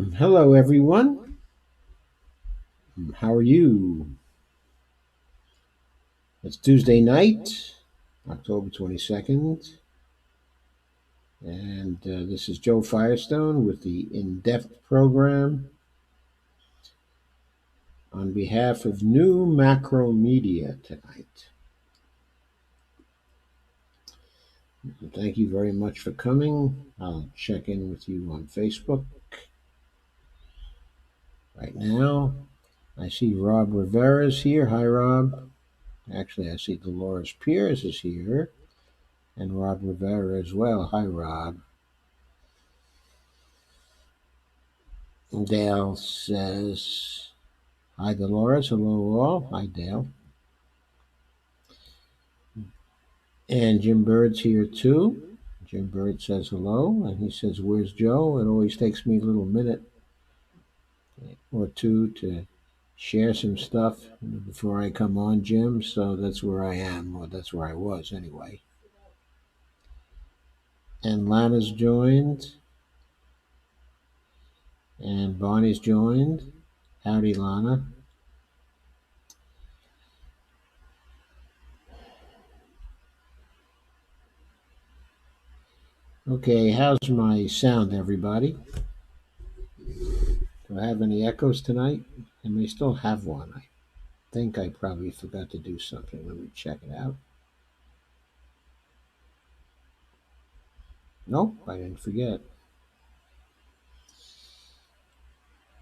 Hello, everyone. How are you? It's Tuesday night, October 22nd, and this is Joe Firestone with the In Depth program on behalf of New Macro Media tonight. Thank you very much for coming. I'll check in with you on Facebook right now. I see Rob Rivera's here. Hi, Rob. Actually, I see Dolores Pierce is here, and Rob Rivera as well. Hi, Rob. Dale says, hi, Dolores. Hello, all. Hi, Dale. And Jim Bird's here, too. Jim Bird says hello, and he says, where's Joe? It always takes me a little minute or two to share some stuff before I come on, Jim. So that's where I am, or that's where I was anyway. And Lana's joined, and Bonnie's joined. Howdy, Lana. Okay, how's my sound, everybody? Do I have any echoes tonight? I may still have one. I think I probably forgot to do something. Let me check it out. Nope, I didn't forget.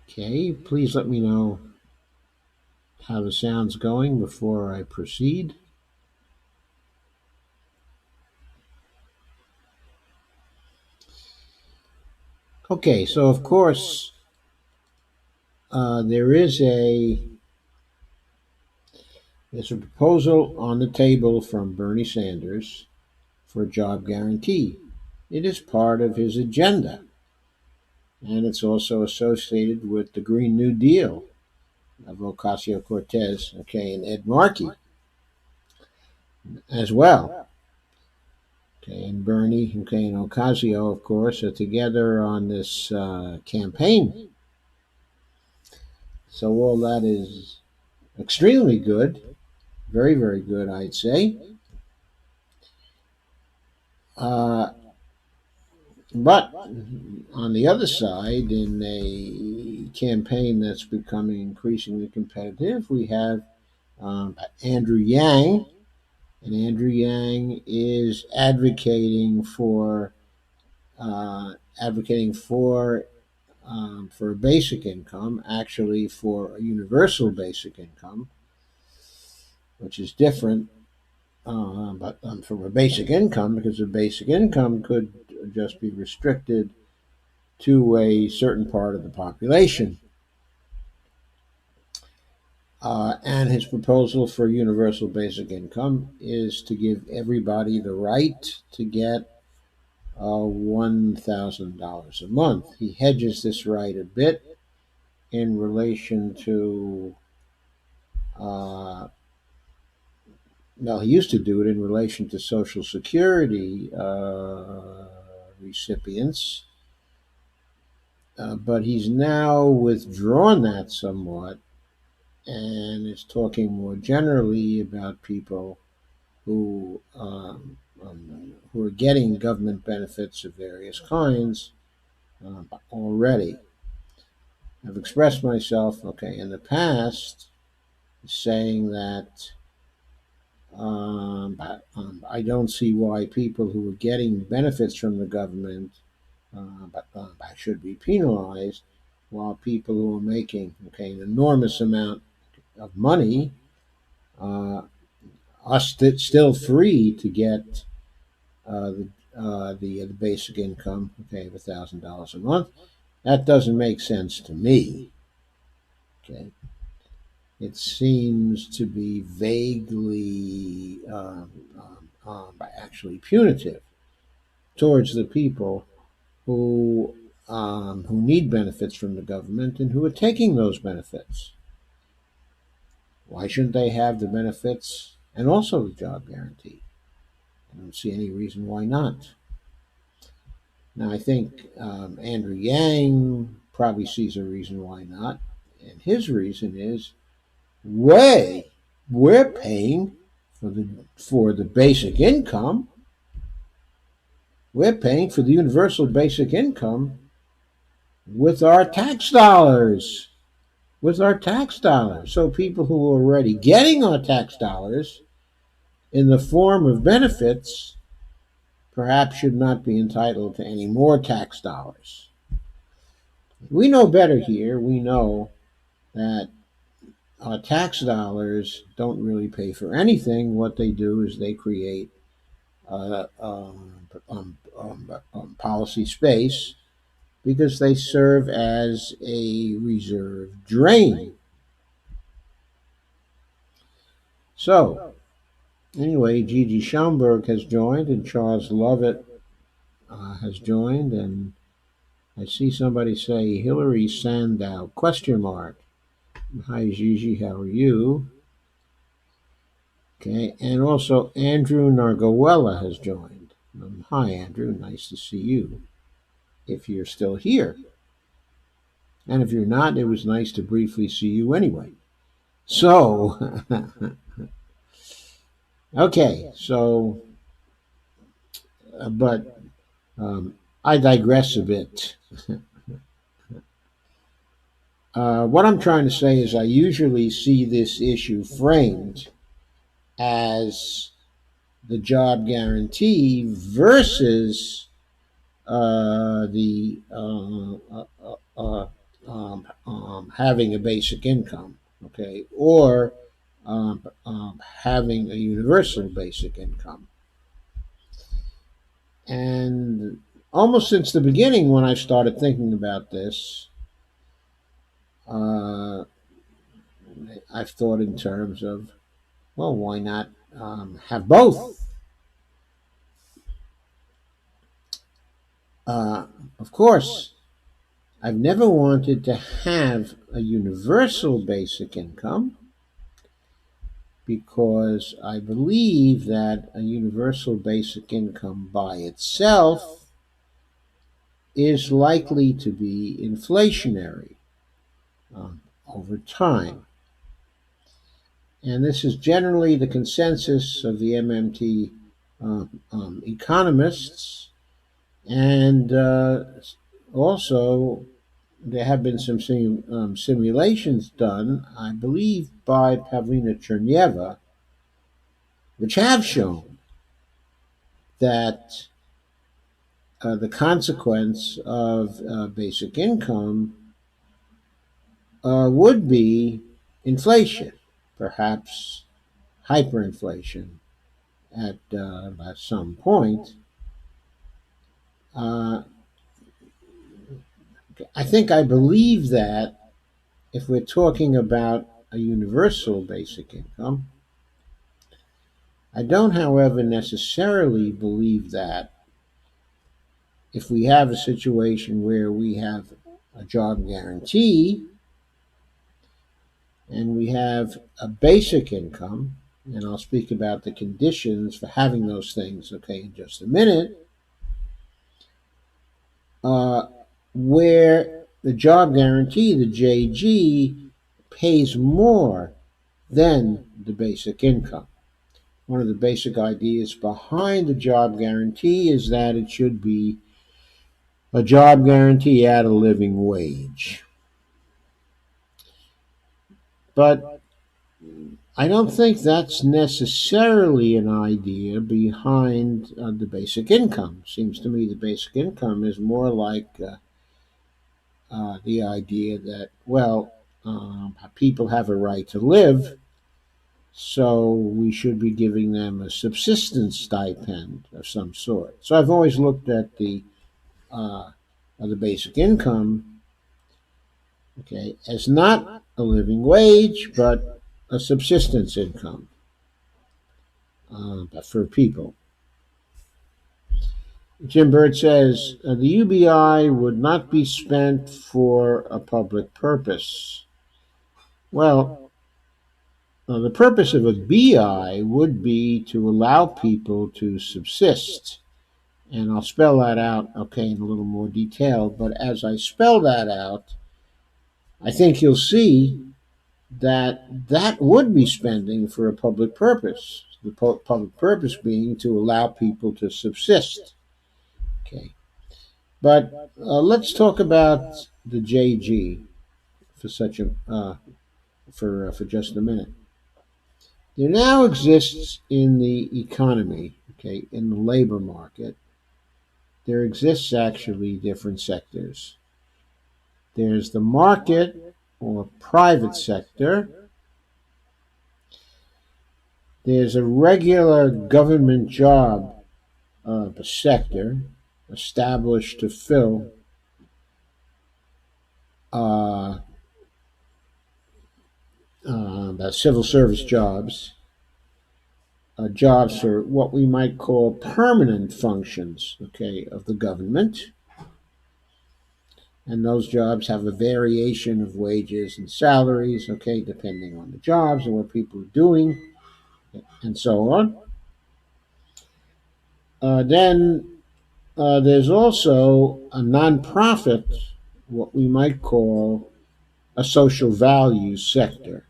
Okay, please let me know how the sound's going before I proceed. Okay, so of course, there's a proposal on the table from Bernie Sanders for a job guarantee. It is part of his agenda, and it's also associated with the Green New Deal of Ocasio Cortez, okay, and Ed Markey as well. Okay, and Bernie, okay, and Ocasio, of course, are together on this campaign. So all that is extremely good, very, very good, I'd say. Uh, but on the other side, in a campaign that's becoming increasingly competitive, we have Andrew Yang, and Andrew Yang is advocating for a basic income, actually for a universal basic income, which is different. But from a basic income, because a basic income could just be restricted to a certain part of the population. And his proposal for universal basic income is to give everybody the right to get $1,000 a month. He hedges this right a bit in relation to, well, he used to do it in relation to Social Security recipients, but he's now withdrawn that somewhat and is talking more generally about people who are getting government benefits of various kinds already. I've expressed myself, okay, in the past, saying that I don't see why people who are getting benefits from the government should be penalized, while people who are making, okay, an enormous amount of money uh, are still free to get the basic income, okay, of $1,000 a month. That doesn't make sense to me. Okay, it seems to be vaguely, actually punitive towards the people who need benefits from the government and who are taking those benefits. Why shouldn't they have the benefits and also the job guarantee? I don't see any reason why not. Now, I think Andrew Yang probably sees a reason why not. And his reason is, we're paying for the basic income. We're paying for the universal basic income with our tax dollars. With our tax dollars. So people who are already getting our tax dollars in the form of benefits perhaps should not be entitled to any more tax dollars. We know better here. We know that our tax dollars don't really pay for anything. What they do is they create policy space because they serve as a reserve drain. So, anyway, Gigi Schaumburg has joined and Charles Lovett has joined, and I see somebody say Hillary Sandow, question mark. Hi, Gigi, how are you? Okay, and also Andrew Nargawella has joined. Hi, Andrew, nice to see you, if you're still here. And if you're not, it was nice to briefly see you anyway. So, okay, so, but I digress a bit. What I'm trying to say is I usually see this issue framed as the job guarantee versus the having a basic income, okay, or having a universal basic income. And almost since the beginning, when I started thinking about this, I've thought in terms of, well, why not have both? Of course, I've never wanted to have a universal basic income because I believe that a universal basic income by itself is likely to be inflationary over time. And this is generally the consensus of the MMT economists. And also, there have been some simulations done, I believe, by Pavlina Chernyeva, which have shown that the consequence of basic income would be inflation, perhaps hyperinflation at some point. I think I believe that if we're talking about a universal basic income. I don't, however, necessarily believe that if we have a situation where we have a job guarantee and we have a basic income, and I'll speak about the conditions for having those things, okay, in just a minute, where the job guarantee, the JG, pays more than the basic income. One of the basic ideas behind the job guarantee is that it should be a job guarantee at a living wage. But I don't think that's necessarily an idea behind the basic income. Seems to me the basic income is more like the idea that, well, people have a right to live, so we should be giving them a subsistence stipend of some sort. So I've always looked at the basic income, okay, as not a living wage, but a subsistence income for people. Jim Bird says the UBI would not be spent for a public purpose. Well, the purpose of a BI would be to allow people to subsist And I'll spell that out, okay, in a little more detail. But as I spell that out, I think you'll see that that would be spending for a public purpose. The public purpose being to allow people to subsist. Okay, but let's talk about the JG for such a for just a minute. There now exists in the economy, okay, in the labor market, there exists actually different sectors. There's the market or private sector. There's a regular government job sector established to fill uh, the civil service jobs, jobs for what we might call permanent functions, okay, of the government. And those jobs have a variation of wages and salaries, okay, depending on the jobs and what people are doing, and so on. Then there's also a nonprofit, what we might call a social values sector,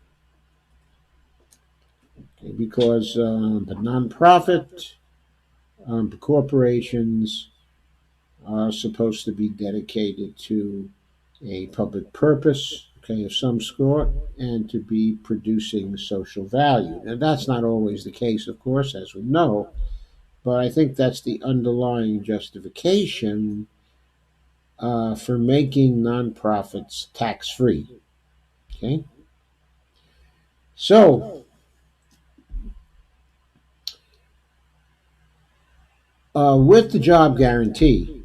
okay, because the nonprofit the corporations are supposed to be dedicated to a public purpose, okay, of some sort, and to be producing social value. Now, that's not always the case, of course, as we know, but I think that's the underlying justification for making nonprofits tax free. Okay, so with the job guarantee,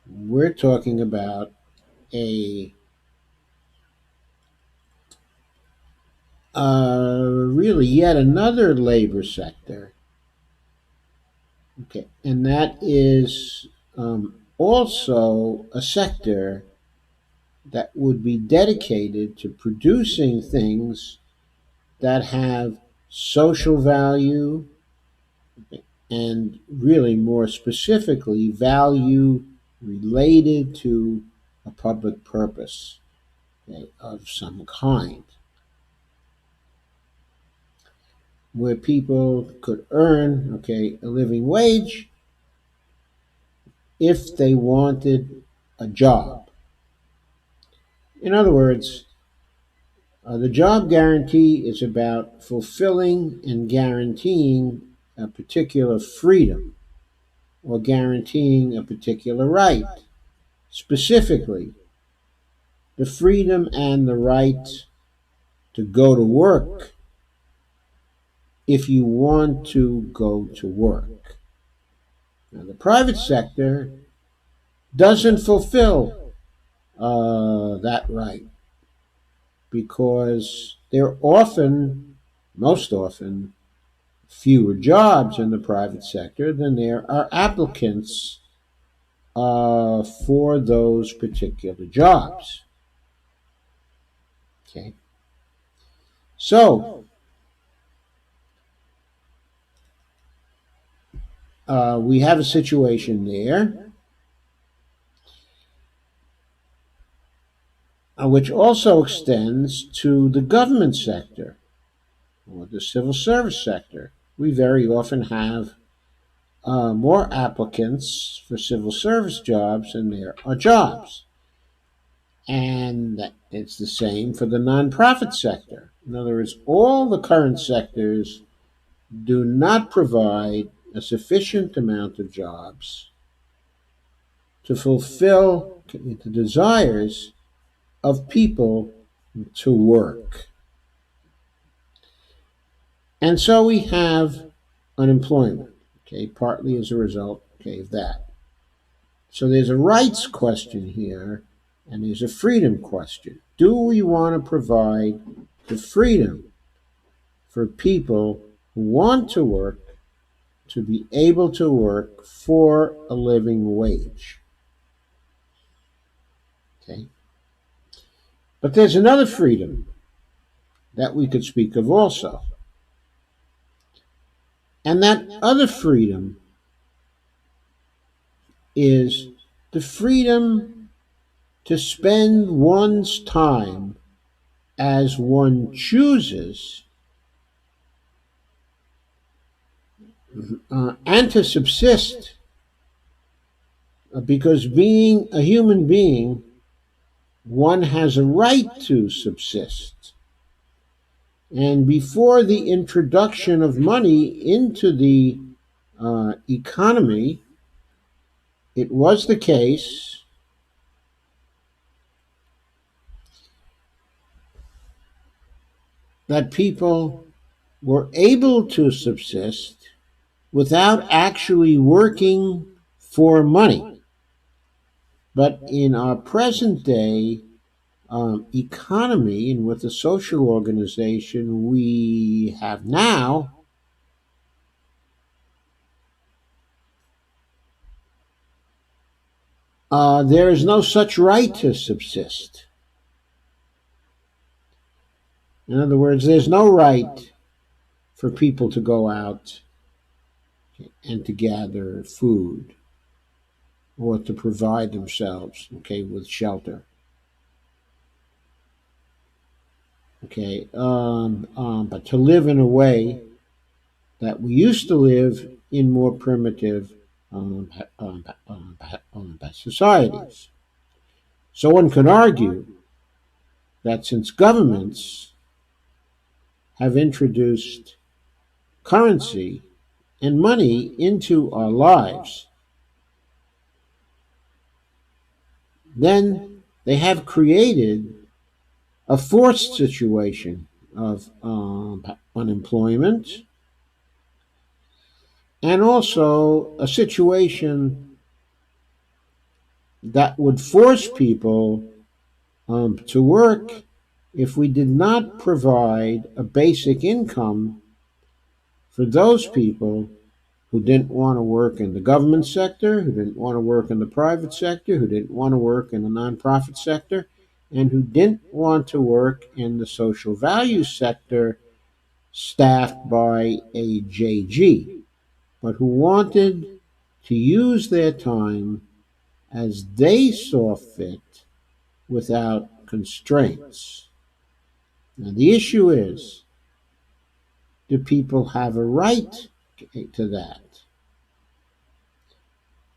we're talking about a really yet another labor sector. Okay, and that is also a sector that would be dedicated to producing things that have social value and really more specifically value related to a public purpose, okay, of some kind, where people could earn, okay, a living wage if they wanted a job. In other words, the job guarantee is about fulfilling and guaranteeing a particular freedom or guaranteeing a particular right. Specifically, the freedom and the right to go to work if you want to go to work. Now, the private sector doesn't fulfill that right because there are often, most often, fewer jobs in the private sector than there are applicants for those particular jobs. Okay, so we have a situation there, which also extends to the government sector or the civil service sector. We very often have more applicants for civil service jobs than there are jobs. And it's the same for the nonprofit sector. In other words, all the current sectors do not provide a sufficient amount of jobs to fulfill the desires of people to work. And so we have unemployment, okay, partly as a result, okay, of that. So there's a rights question here and there's a freedom question. Do we want to provide the freedom for people who want to work to be able to work for a living wage? Okay. But there's another freedom that we could speak of also. And that other freedom is the freedom to spend one's time as one chooses, and to subsist, because being a human being, one has a right to subsist. And before the introduction of money into the economy, it was the case that people were able to subsist without actually working for money. But in our present day economy and with the social organization we have now, there is no such right to subsist. In other words, there's no right for people to go out and to gather food or to provide themselves, okay, with shelter. Okay, but to live in a way that we used to live in more primitive societies. So one could argue that since governments have introduced currency and money into our lives, then they have created a forced situation of unemployment, and also a situation that would force people to work if we did not provide a basic income for those people who didn't want to work in the government sector, who didn't want to work in the private sector, who didn't want to work in the nonprofit sector, and who didn't want to work in the social value sector staffed by a JG, but who wanted to use their time as they saw fit without constraints. Now, the issue is, do people have a right to that?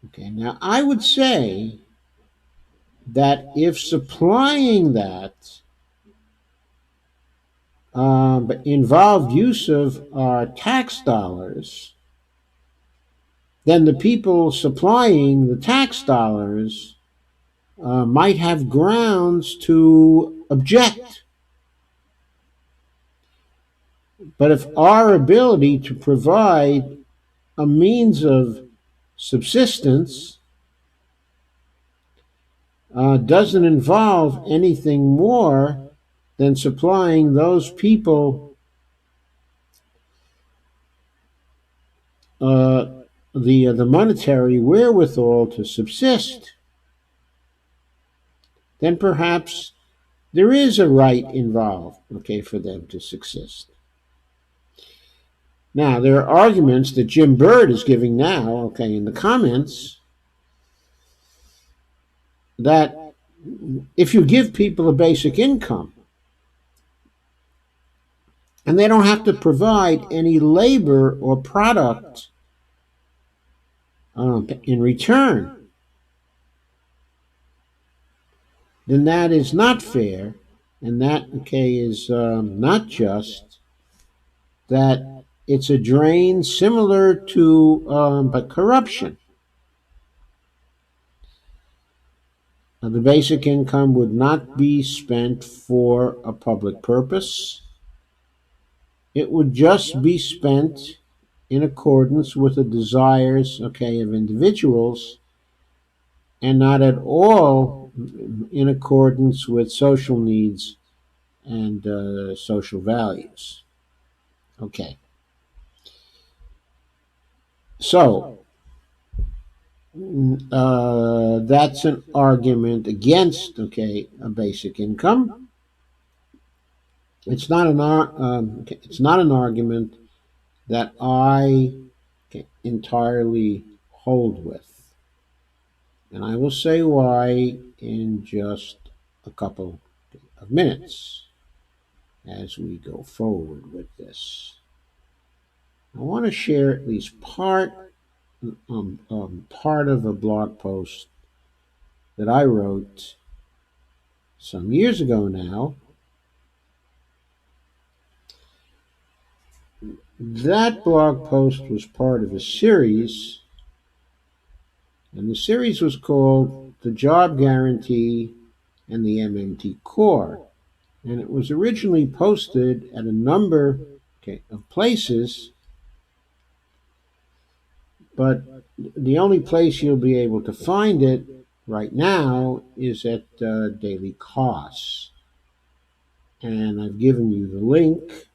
Okay, now I would say that if supplying that involved use of our tax dollars, then the people supplying the tax dollars might have grounds to object. But if our ability to provide a means of subsistence doesn't involve anything more than supplying those people the monetary wherewithal to subsist, then perhaps there is a right involved, okay, for them to subsist. Now, there are arguments that Jim Bird is giving now, okay, in the comments, that if you give people a basic income and they don't have to provide any labor or product in return, then that is not fair, and that, okay, is not just, that it's a drain similar to but corruption. Now, the basic income would not be spent for a public purpose. It would just be spent in accordance with the desires, okay, of individuals, and not at all in accordance with social needs and social values. Okay. So, that's an argument against, okay, a basic income. It's not an argument that I entirely hold with. And I will say why in just a couple of minutes as we go forward with this. I want to share at least part of a blog post that I wrote some years ago now. That blog post was part of a series, and the series was called The Job Guarantee and the MMT Core. And it was originally posted at a number of places, but the only place you'll be able to find it right now is at Daily Costs. And I've given you the link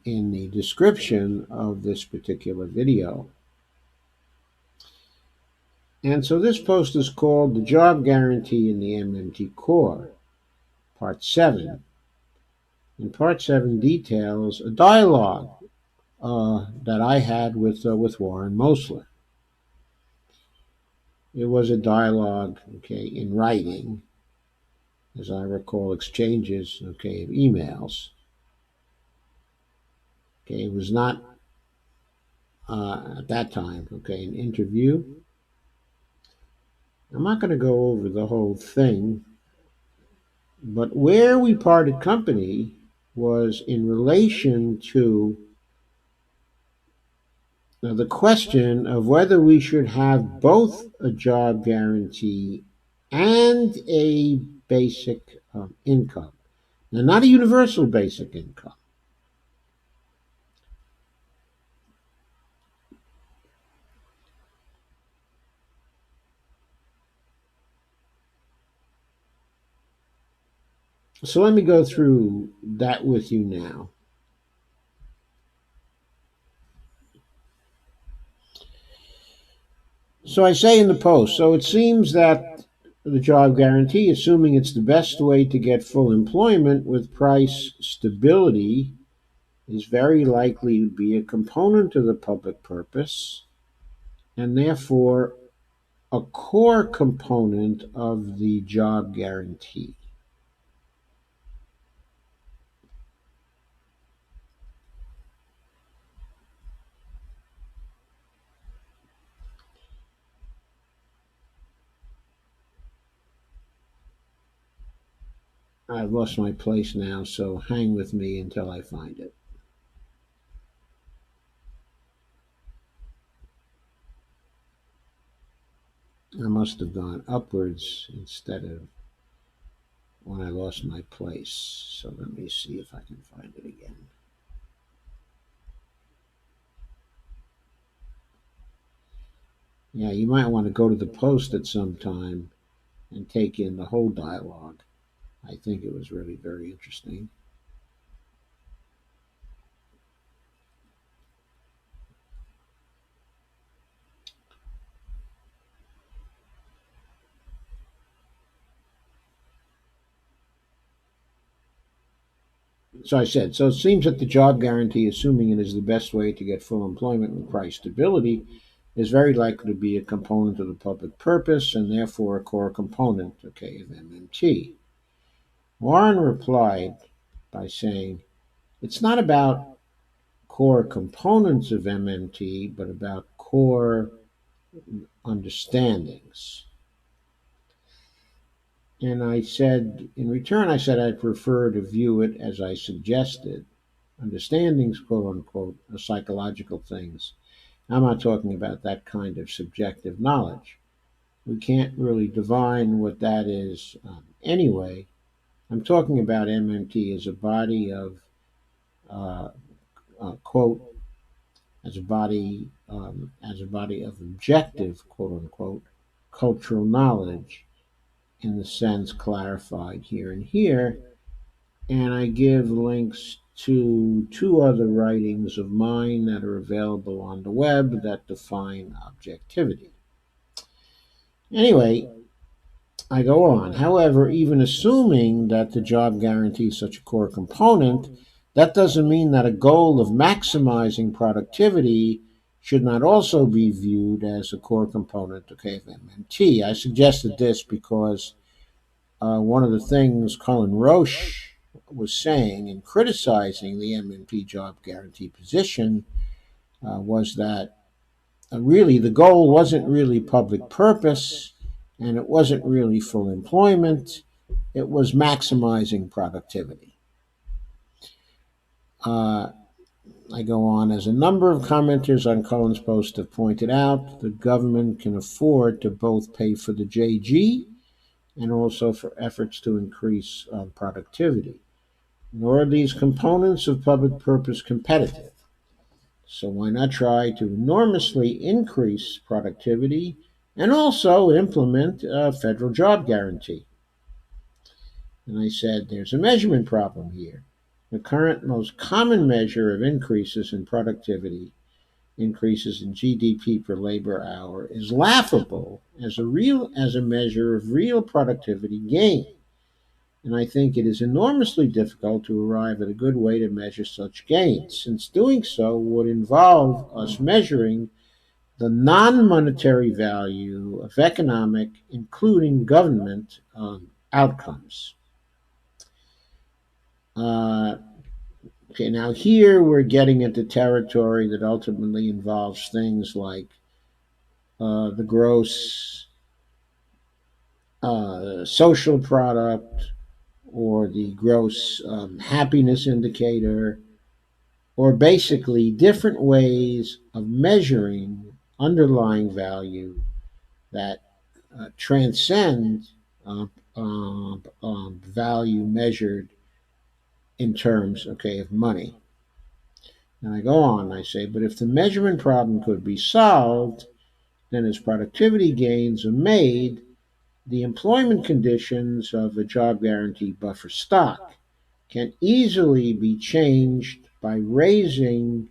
in the description of this particular video. And so this post is called The Job Guarantee in the MMT Core, Part 7. And Part 7 details a dialogue that I had with Warren Mosler. It was a dialogue, in writing, as I recall, exchanges, of emails. It was not at that time, an interview. I'm not going to go over the whole thing, but where we parted company was in relation to the question of whether we should have both a job guarantee and a basic income. Now, not a universal basic income. So let me go through that with you now. So I say in the post, so it seems that the job guarantee, assuming it's the best way to get full employment with price stability, is very likely to be a component of the public purpose and therefore a core component of the job guarantee. I've lost my place now, so hang with me until I find it. I must have gone upwards instead of when I lost my place. So let me see if I can find it again. Yeah, you might want to go to the post at some time and take in the whole dialogue. I think it was really very interesting. So I said, so it seems that the job guarantee, assuming it is the best way to get full employment with price stability, is very likely to be a component of the public purpose and therefore a core component, of MMT. Warren replied by saying, it's not about core components of MMT, but about core understandings. And I said, in return, I'd prefer to view it as I suggested. Understandings, quote unquote, are psychological things. I'm not talking about that kind of subjective knowledge. We can't really divine what that is anyway. I'm talking about MMT as a body of, quote, as a body of objective, quote unquote, cultural knowledge in the sense clarified here and here. And I give links to two other writings of mine that are available on the web that define objectivity. Anyway, I go on. However, even assuming that the job guarantee is such a core component, that doesn't mean that a goal of maximizing productivity should not also be viewed as a core component, okay, of MMT. I suggested this because one of the things Colin Roche was saying in criticizing the MMT job guarantee position was that really the goal wasn't really public purpose and it wasn't really full employment, it was maximizing productivity. I go on. As a number of commenters on Colin's post have pointed out, the government can afford to both pay for the JG and also for efforts to increase productivity. Nor are these components of public purpose competitive. So why not try to enormously increase productivity and also implement a federal job guarantee? And I said, there's a measurement problem here. The current most common measure of increases in productivity, increases in GDP per labor hour, is laughable as a measure of real productivity gain. And I think it is enormously difficult to arrive at a good way to measure such gains, since doing so would involve us measuring the non monetary value of economic, including government, outcomes. Okay, now here we're getting into territory that ultimately involves things like the gross social product or the gross happiness indicator, or basically different ways of measuring underlying value that transcend value measured in terms, okay, of money. And I go on, I say, but if the measurement problem could be solved, then as productivity gains are made, the employment conditions of a job guarantee buffer stock can easily be changed by raising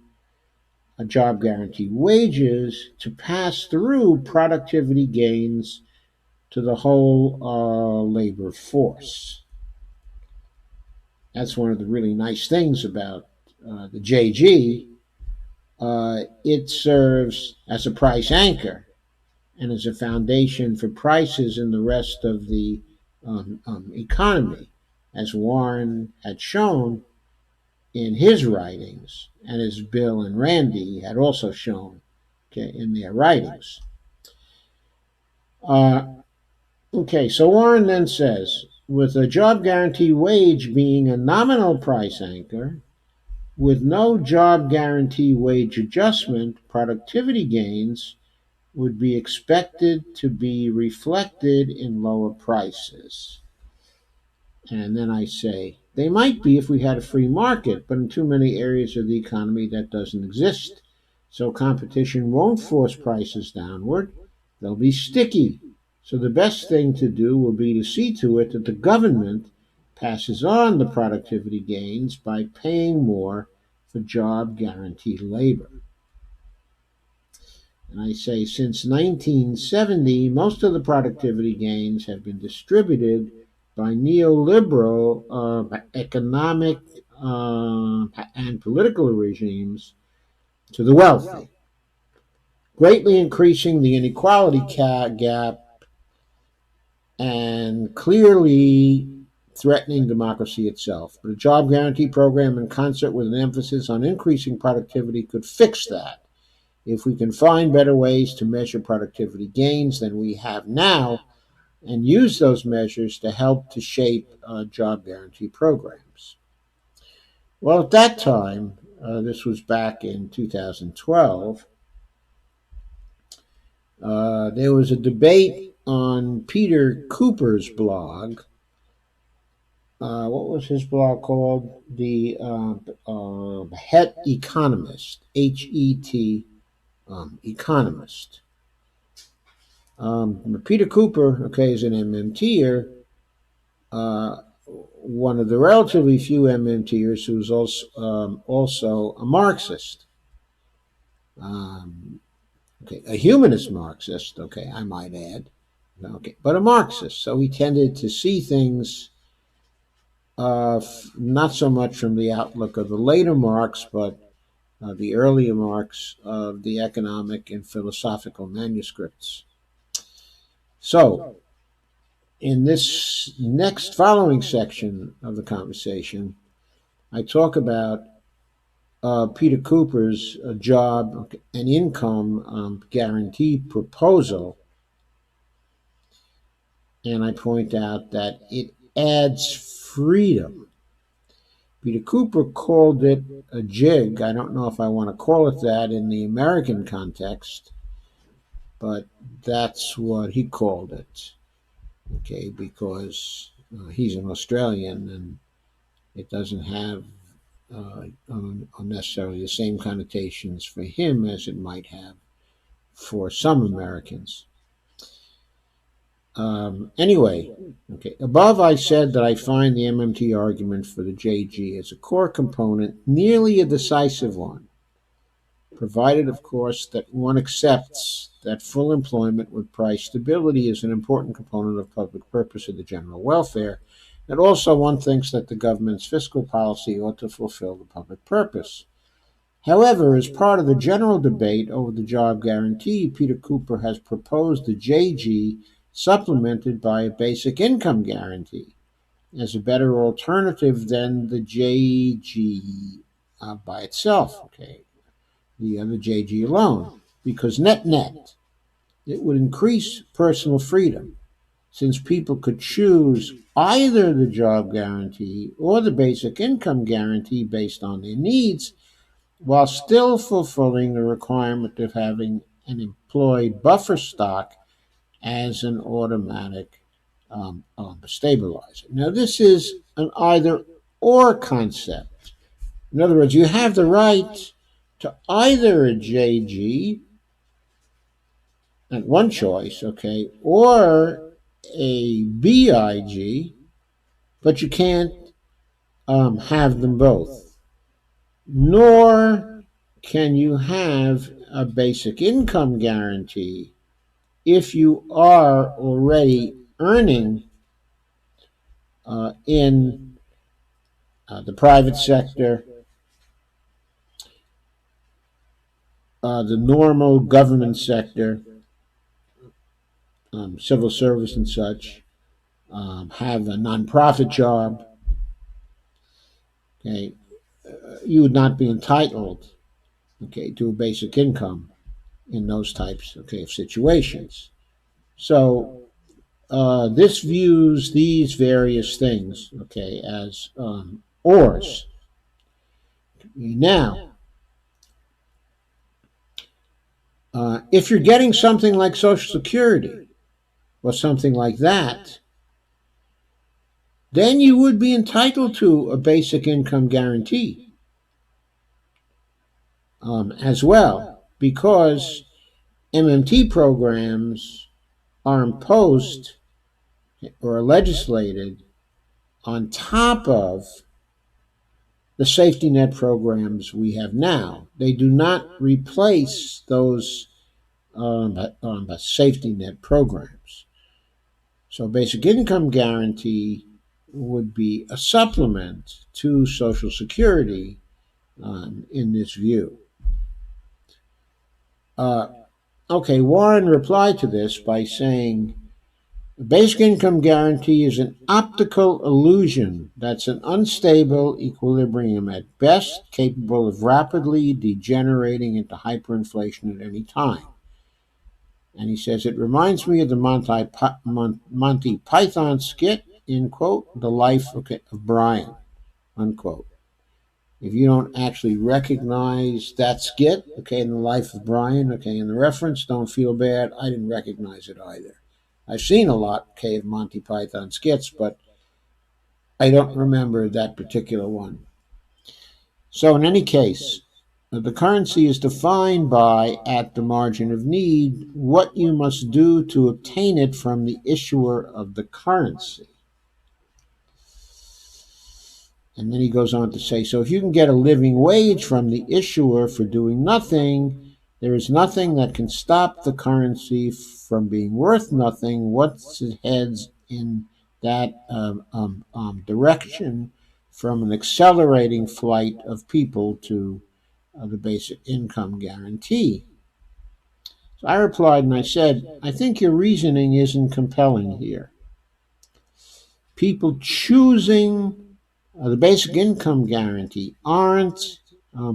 a job guarantee wages to pass through productivity gains to the whole labor force. That's one of the really nice things about the JG. It serves as a price anchor and as a foundation for prices in the rest of the economy, as Warren had shown in his writings, and as Bill and Randy had also shown, okay, in their writings. Okay, so Warren then says, with a job guarantee wage being a nominal price anchor, with no job guarantee wage adjustment, productivity gains would be expected to be reflected in lower prices. And then I say, they might be if we had a free market, but in too many areas of the economy that doesn't exist. So competition won't force prices downward, they'll be sticky. So the best thing to do will be to see to it that the government passes on the productivity gains by paying more for job guaranteed labor. And I say, since 1970, most of the productivity gains have been distributed by neoliberal economic and political regimes to the wealthy, greatly increasing the inequality gap and clearly threatening democracy itself. But a job guarantee program, in concert with an emphasis on increasing productivity, could fix that. If we can find better ways to measure productivity gains than we have now and use those measures to help to shape job guarantee programs. Well, at that time, this was back in 2012, there was a debate on Peter Cooper's blog. What was his blog called? The Het Economist, HET Economist. Peter Cooper, okay, is an MMTer, one of the relatively few MMTers who's also a Marxist. Okay, a humanist Marxist, okay, I might add. Okay, but a Marxist. So he tended to see things not so much from the outlook of the later Marx, but the earlier marks of the economic and philosophical manuscripts. So, in this next following section of the conversation, I talk about Peter Cooper's job and income guarantee proposal, and I point out that it adds freedom. Peter Cooper called it a jig. I don't know if I want to call it that in the American context, but that's what he called it. Okay, because he's an Australian and it doesn't have necessarily the same connotations for him as it might have for some Americans. Anyway, okay. Above, I said that I find the MMT argument for the JG as a core component, nearly a decisive one, provided, of course, that one accepts that full employment with price stability is an important component of public purpose of the general welfare, and also one thinks that the government's fiscal policy ought to fulfill the public purpose. However, as part of the general debate over the job guarantee, Peter Cooper has proposed the JG supplemented by a basic income guarantee as a better alternative than the JG by itself, okay, the other JG alone, because net net, it would increase personal freedom since people could choose either the job guarantee or the basic income guarantee based on their needs while still fulfilling the requirement of having an employed buffer stock as an automatic stabilizer. Now, this is an either or concept. In other words, you have the right to either a JG, and one choice, okay, or a BIG, but you can't have them both. Nor can you have a basic income guarantee if you are already earning in the private sector, the normal government sector, civil service and such, have a nonprofit job. Okay, you would not be entitled, okay, to a basic income in those types, okay, of situations. So this views these various things, okay, as ors. Now, if you're getting something like Social Security or something like that, then you would be entitled to a basic income guarantee as well, because MMT programs are imposed or legislated on top of the safety net programs we have now. They do not replace those safety net programs. So basic income guarantee would be a supplement to Social Security in this view. Okay, Warren replied to this by saying, basic income guarantee is an optical illusion that's an unstable equilibrium at best, capable of rapidly degenerating into hyperinflation at any time. And he says, it reminds me of the Monty Python skit, in quote, The Life of Brian, unquote. If you don't actually recognize that skit, okay, in The Life of Brian, okay, in the reference, don't feel bad. I didn't recognize it either. I've seen a lot, okay, of Monty Python skits, but I don't remember that particular one. So in any case, the currency is defined by, at the margin of need, what you must do to obtain it from the issuer of the currency. And then he goes on to say, so if you can get a living wage from the issuer for doing nothing, there is nothing that can stop the currency from being worth nothing once it heads in that direction from an accelerating flight of people to the basic income guarantee. So I replied and I said, I think your reasoning isn't compelling here. People choosing the basic income guarantee aren't,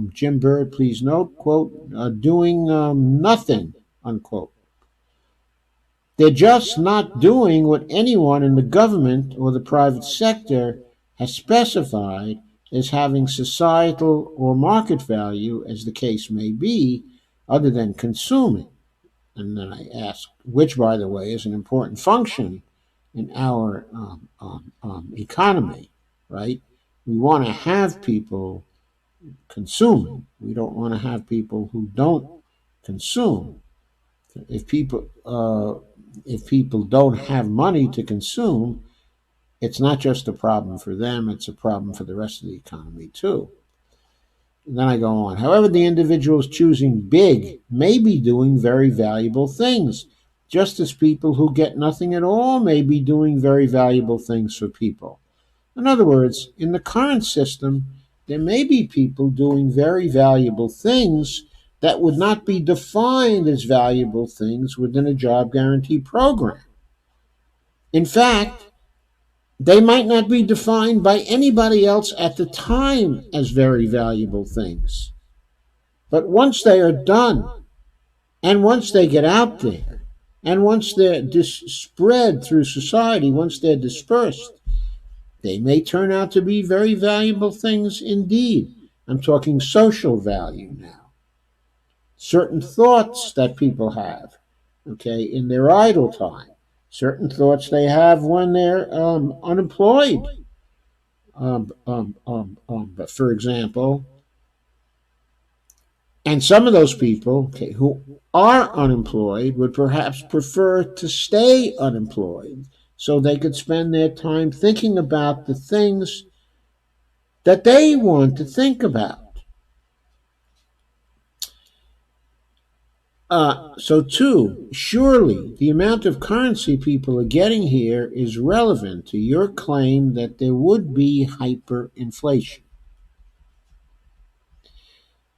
Jim Bird, please note, quote, doing nothing, unquote. They're just not doing what anyone in the government or the private sector has specified as having societal or market value, as the case may be, other than consuming. And then I asked, which, by the way, is an important function in our economy, right? We want to have people consuming. We don't want to have people who don't consume. If people if people don't have money to consume, it's not just a problem for them; it's a problem for the rest of the economy too. And then I go on. However, the individuals choosing big may be doing very valuable things, just as people who get nothing at all may be doing very valuable things for people. In other words, in the current system, there may be people doing very valuable things that would not be defined as valuable things within a job guarantee program. In fact, they might not be defined by anybody else at the time as very valuable things. But once they are done, and once they get out there, and once they're spread through society, once they're dispersed, they may turn out to be very valuable things indeed. I'm talking social value now. Certain thoughts that people have, okay, in their idle time, certain thoughts they have when they're unemployed. But for example, and some of those people, okay, who are unemployed would perhaps prefer to stay unemployed so they could spend their time thinking about the things that they want to think about. So, too, surely the amount of currency people are getting here is relevant to your claim that there would be hyperinflation.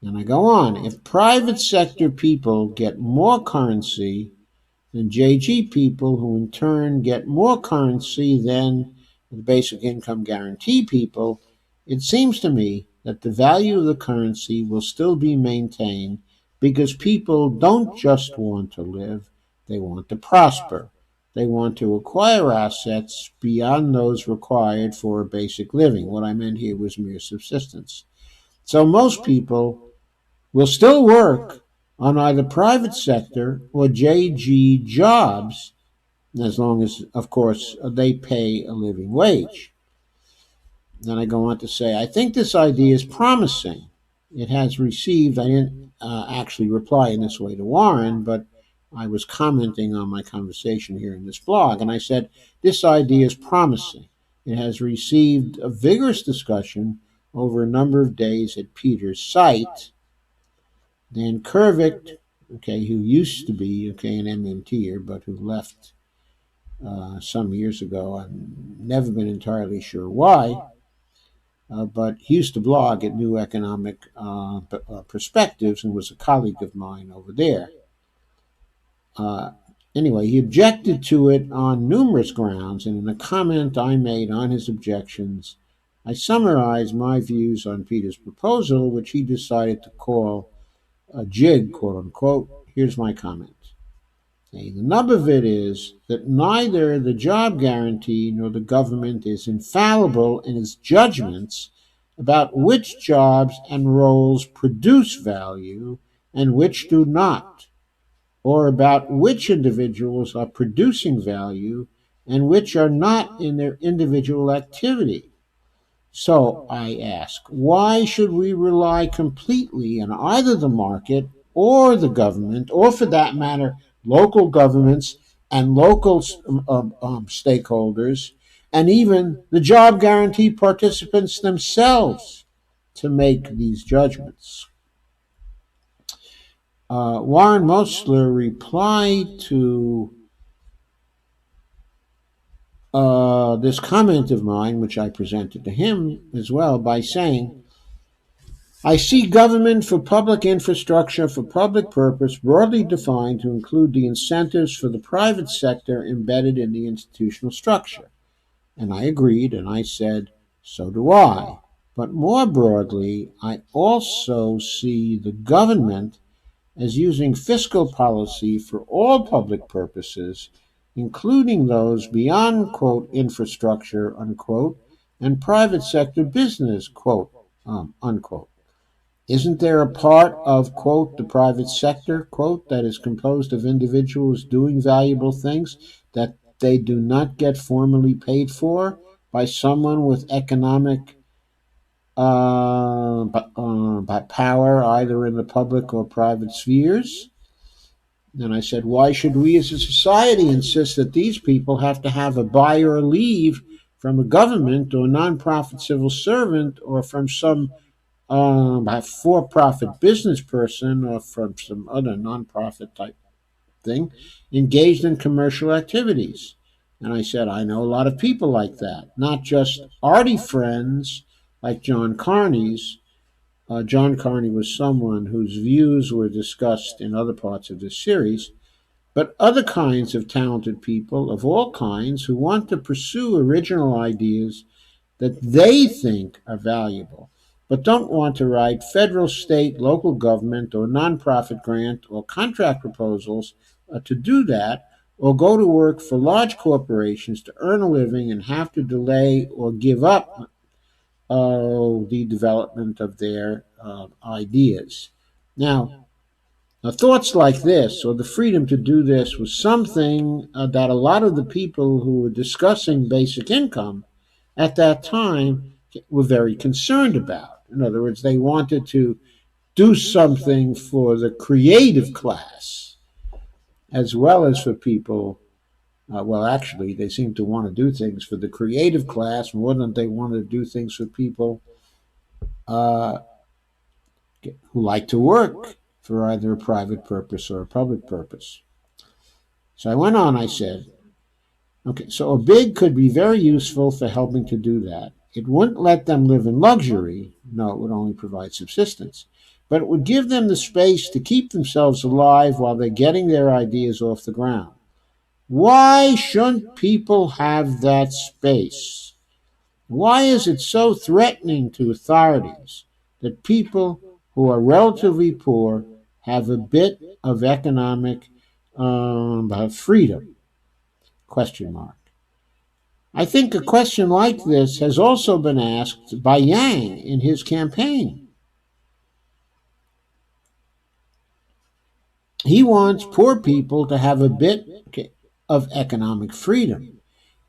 And I go on. If private sector people get more currency than JG people, who in turn get more currency than the basic income guarantee people, it seems to me that the value of the currency will still be maintained because people don't just want to live, they want to prosper. They want to acquire assets beyond those required for a basic living. What I meant here was mere subsistence. So most people will still work on either private sector or JG jobs, as long as, of course, they pay a living wage. Then I go on to say, I think this idea is promising. It has received, I didn't actually reply in this way to Warren, but I was commenting on my conversation here in this blog, and I said, this idea is promising. It has received a vigorous discussion over a number of days at Peter's site. Dan Kervick, okay, who used to be, okay, an MMTer, but who left some years ago. I've never been entirely sure why, but he used to blog at New Economic Perspectives and was a colleague of mine over there. Uh, anyway, he objected to it on numerous grounds, and in a comment I made on his objections, I summarized my views on Peter's proposal, which he decided to call a jig, quote unquote. Here's my comment. Okay, the nub of it is that neither the job guarantee nor the government is infallible in its judgments about which jobs and roles produce value and which do not, or about which individuals are producing value and which are not in their individual activity. So I ask, why should we rely completely on either the market or the government, or for that matter, local governments and local stakeholders, and even the job guarantee participants themselves to make these judgments? Warren Mosler replied to this comment of mine, which I presented to him as well, by saying, I see government for public infrastructure for public purpose broadly defined to include the incentives for the private sector embedded in the institutional structure. And I agreed, and I said, so do I. But more broadly, I also see the government as using fiscal policy for all public purposes, including those beyond, quote, infrastructure, unquote, and private sector business, quote, unquote. Isn't there a part of, quote, the private sector, quote, that is composed of individuals doing valuable things that they do not get formally paid for by someone with economic by power, either in the public or private spheres? And I said, why should we as a society insist that these people have to have a buy or leave from a government or nonprofit civil servant or from some a for-profit business person or from some other nonprofit type thing engaged in commercial activities? And I said, I know a lot of people like that, not just arty friends like John Carney's. John Carney was someone whose views were discussed in other parts of this series, but other kinds of talented people of all kinds who want to pursue original ideas that they think are valuable, but don't want to write federal, state, local government, or nonprofit grant or contract proposals to do that, or go to work for large corporations to earn a living and have to delay or give up the development of their ideas. Now, thoughts like this, or the freedom to do this, was something that a lot of the people who were discussing basic income at that time were very concerned about. In other words, they wanted to do something for the creative class as well as for people. Well, actually, they seem to want to do things for the creative class more than they want to do things for people uh, who like to work for either a private purpose or a public purpose. So I went on, I said, okay, so a big could be very useful for helping to do that. It wouldn't let them live in luxury. No, it would only provide subsistence. But it would give them the space to keep themselves alive while they're getting their ideas off the ground. Why shouldn't people have that space? Why is it so threatening to authorities that people who are relatively poor have a bit of economic freedom? Question mark. I think a question like this has also been asked by Yang in his campaign. He wants poor people to have a bit of economic freedom.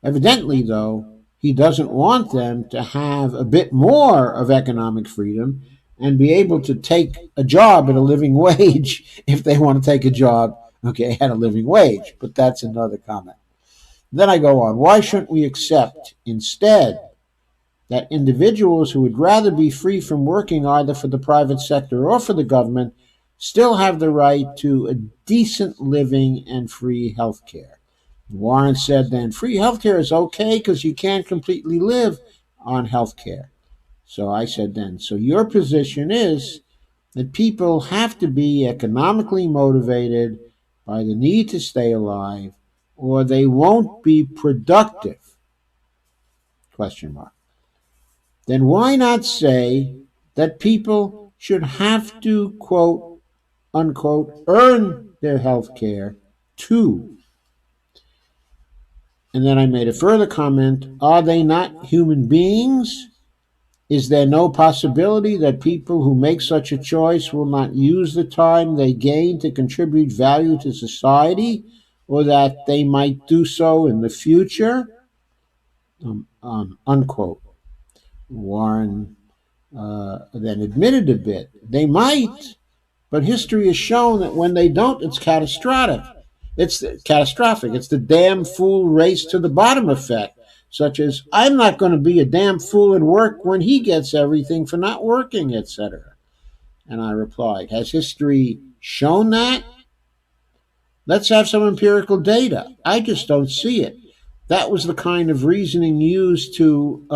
Evidently, though, he doesn't want them to have a bit more of economic freedom and be able to take a job at a living wage if they want to take a job, okay, at a living wage. But that's another comment. Then I go on. Why shouldn't we accept instead that individuals who would rather be free from working either for the private sector or for the government still have the right to a decent living and free health care? Warren said then, free health care is okay because you can't completely live on health care. So I said then, so your position is that people have to be economically motivated by the need to stay alive or they won't be productive? Question mark. Then why not say that people should have to, quote, unquote, earn their health care too? And then I made a further comment. Are they not human beings? Is there no possibility that people who make such a choice will not use the time they gain to contribute value to society, or that they might do so in the future? Unquote. Warren then admitted a bit. They might, but history has shown that when they don't, it's catastrophic. It's catastrophic. It's the damn fool race to the bottom effect, such as I'm not going to be a damn fool at work when he gets everything for not working, etc. And I replied, has history shown that? Let's have some empirical data. I just don't see it. That was the kind of reasoning used to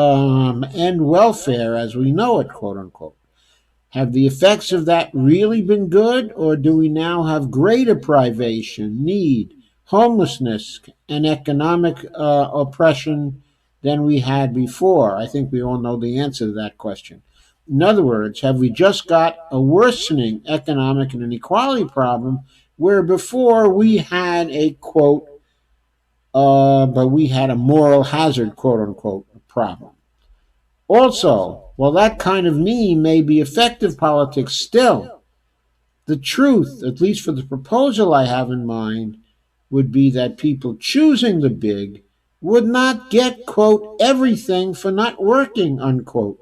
end welfare as we know it, quote unquote. Have the effects of that really been good, or do we now have greater privation, need, homelessness, and economic oppression than we had before? I think we all know the answer to that question. In other words, have we just got a worsening economic and inequality problem where before we had a quote, but we had a moral hazard, quote unquote, problem? Also, while that kind of meme may be effective politics still, the truth, at least for the proposal I have in mind, would be that people choosing the big would not get, quote, everything for not working, unquote.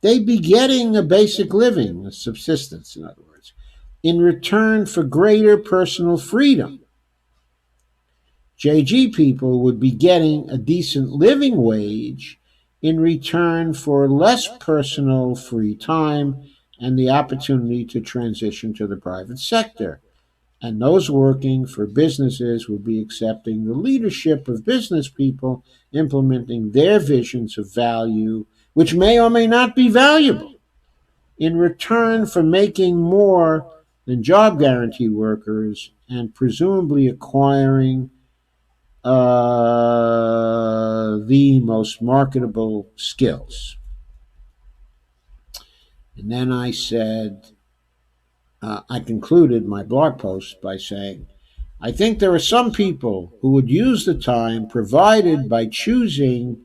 They'd be getting a basic living, a subsistence, in other words, in return for greater personal freedom. JG people would be getting a decent living wage in return for less personal free time and the opportunity to transition to the private sector. And those working for businesses would be accepting the leadership of business people implementing their visions of value, which may or may not be valuable, in return for making more than job guarantee workers and presumably acquiring the most marketable skills. And then I said, I concluded my blog post by saying, I think there are some people who would use the time provided by choosing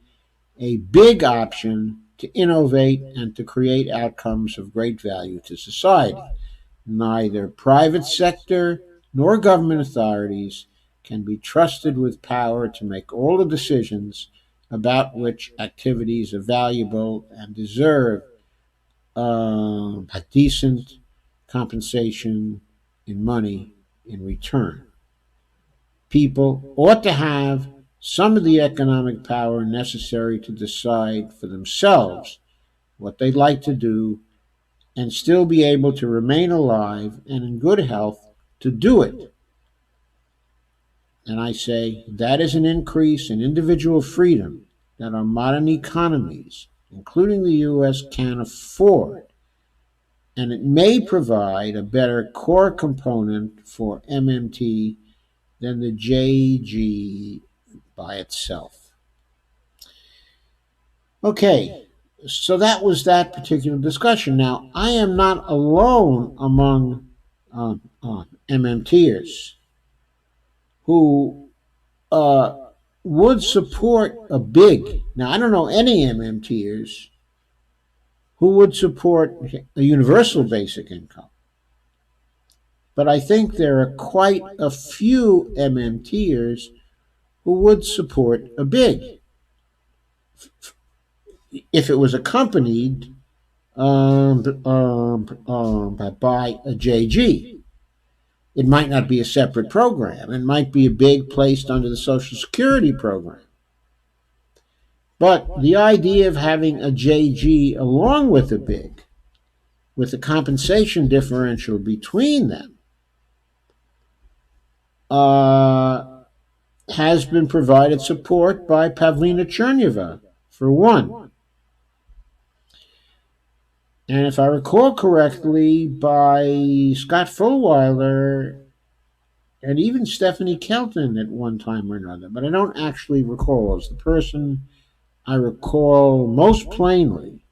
a big option to innovate and to create outcomes of great value to society. Neither private sector nor government authorities can be trusted with power to make all the decisions about which activities are valuable and deserve a decent compensation in money in return. People ought to have some of the economic power necessary to decide for themselves what they'd like to do and still be able to remain alive and in good health to do it. And I say that is an increase in individual freedom that our modern economies, including the US, can afford. And it may provide a better core component for MMT than the JG by itself. Okay, so that was that particular discussion. Now, I am not alone among MMTers who would support a big. Now, I don't know any MMTers who would support a universal basic income. But I think there are quite a few MMTers who would support a big if it was accompanied by a JG. It might not be a separate program. It might be a big placed under the Social Security program. But the idea of having a JG along with a big, with a compensation differential between them, has been provided support by Pavlina Chernyeva, for one. And if I recall correctly, by Scott Fullwiler and even Stephanie Kelton at one time or another, but I don't actually recall. As the person I recall most plainly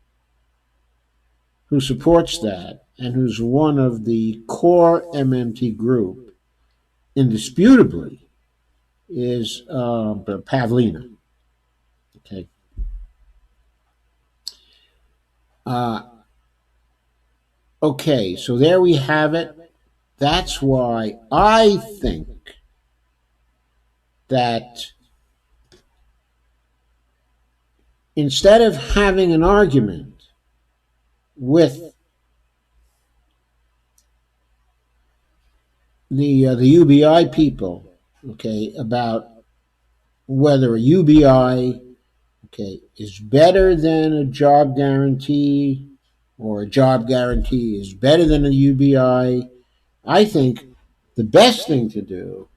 who supports that and who's one of the core MMT group, indisputably, is Pavlina. Okay. Okay, so there we have it. That's why I think that instead of having an argument with the UBI people, okay, about whether a UBI, okay, is better than a job guarantee or a job guarantee is better than a UBI, I think the best thing to do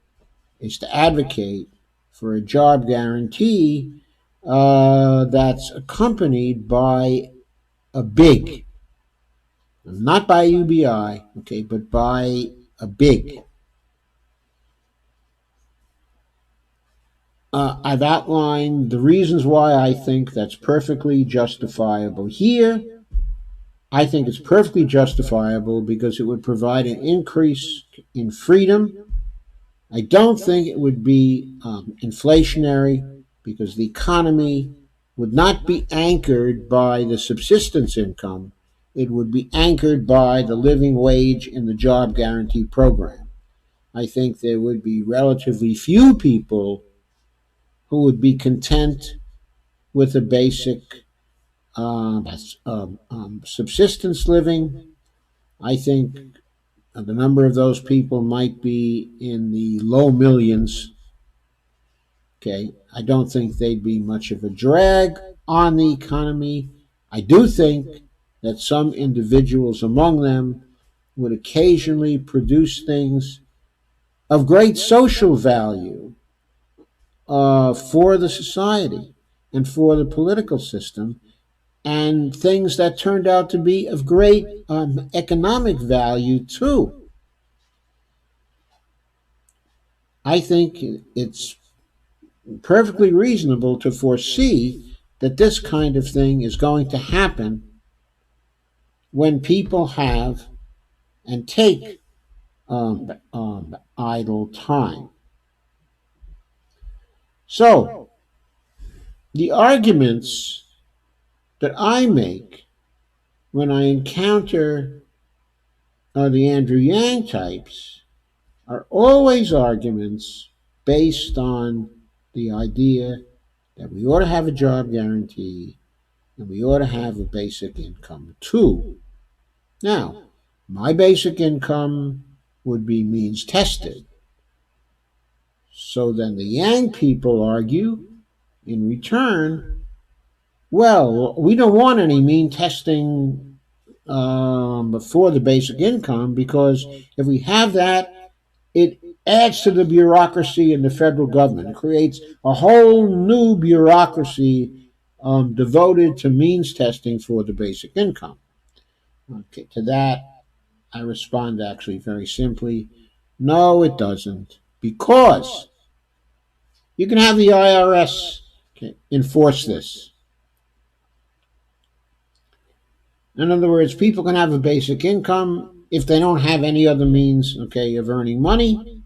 is to advocate for a job guarantee that's accompanied by a big. not by UBI, okay, but by a big. I've outlined the reasons why I think that's perfectly justifiable here. I think it's perfectly justifiable because it would provide an increase in freedom. I don't think it would be inflationary because the economy would not be anchored by the subsistence income. It would be anchored by the living wage in the job guarantee program. I think there would be relatively few people who would be content with a basic subsistence living. I think the number of those people might be in the low millions. Okay, I don't think they'd be much of a drag on the economy. I do think that some individuals among them would occasionally produce things of great social value for the society and for the political system, and things that turned out to be of great economic value too. I think it's perfectly reasonable to foresee that this kind of thing is going to happen when people have and take idle time. So, the arguments that I make when I encounter the Andrew Yang types are always arguments based on the idea that we ought to have a job guarantee and we ought to have a basic income too. Now, my basic income would be means tested. So then the Yang people argue in return, well, we don't want any mean testing for the basic income because if we have that, it adds to the bureaucracy in the federal government. It creates a whole new bureaucracy devoted to means testing for the basic income. Okay, to that, I respond actually very simply no, it doesn't. Because you can have the IRS enforce this. In other words, people can have a basic income if they don't have any other means, okay, of earning money,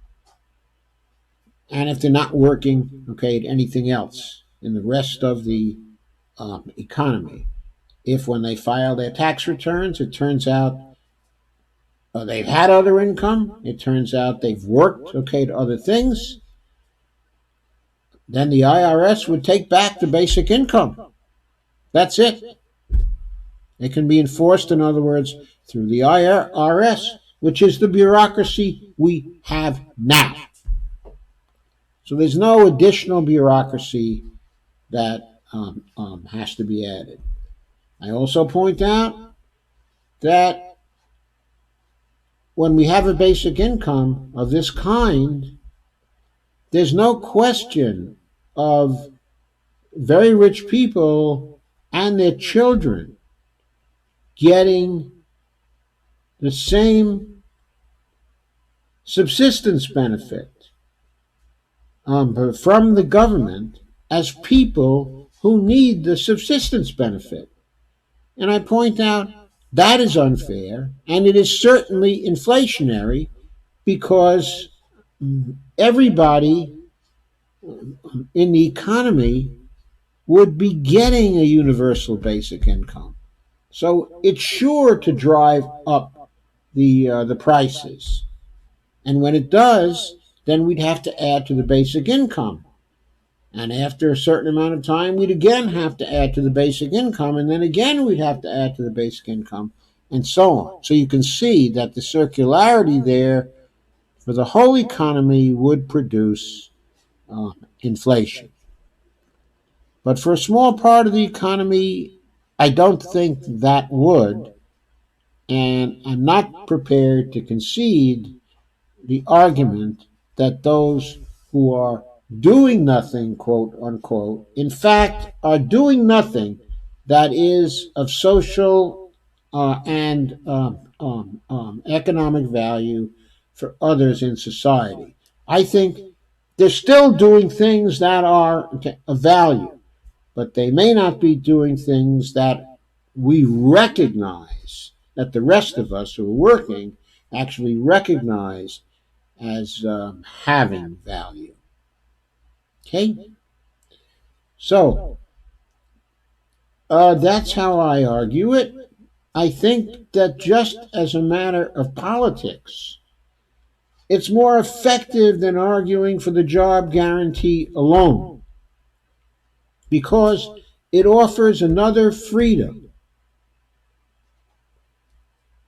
and if they're not working, okay, at anything else in the rest of the economy. If when they file their tax returns, it turns out they've had other income, it turns out they've worked, okay, to other things, then the IRS would take back the basic income. That's it. It can be enforced, in other words, through the IRS, which is the bureaucracy we have now. So there's no additional bureaucracy that has to be added. I also point out that when we have a basic income of this kind, there's no question of very rich people and their children getting the same subsistence benefit from the government as people who need the subsistence benefit. And I point out that is unfair and it is certainly inflationary because everybody in the economy would be getting a universal basic income. So it's sure to drive up the prices. And when it does, then we'd have to add to the basic income. And after a certain amount of time, we'd again have to add to the basic income. And then again, we'd have to add to the basic income, and so on. So you can see that the circularity there for the whole economy would produce inflation. But for a small part of the economy, I don't think that would. And I'm not prepared to concede the argument that those who are doing nothing, quote unquote, in fact, are doing nothing that is of social and economic value for others in society. I think they're still doing things that are of value, but they may not be doing things that we recognize, that the rest of us who are working actually recognize as having value. Okay? So, that's how I argue it. I think that just as a matter of politics, it's more effective than arguing for the job guarantee alone because it offers another freedom.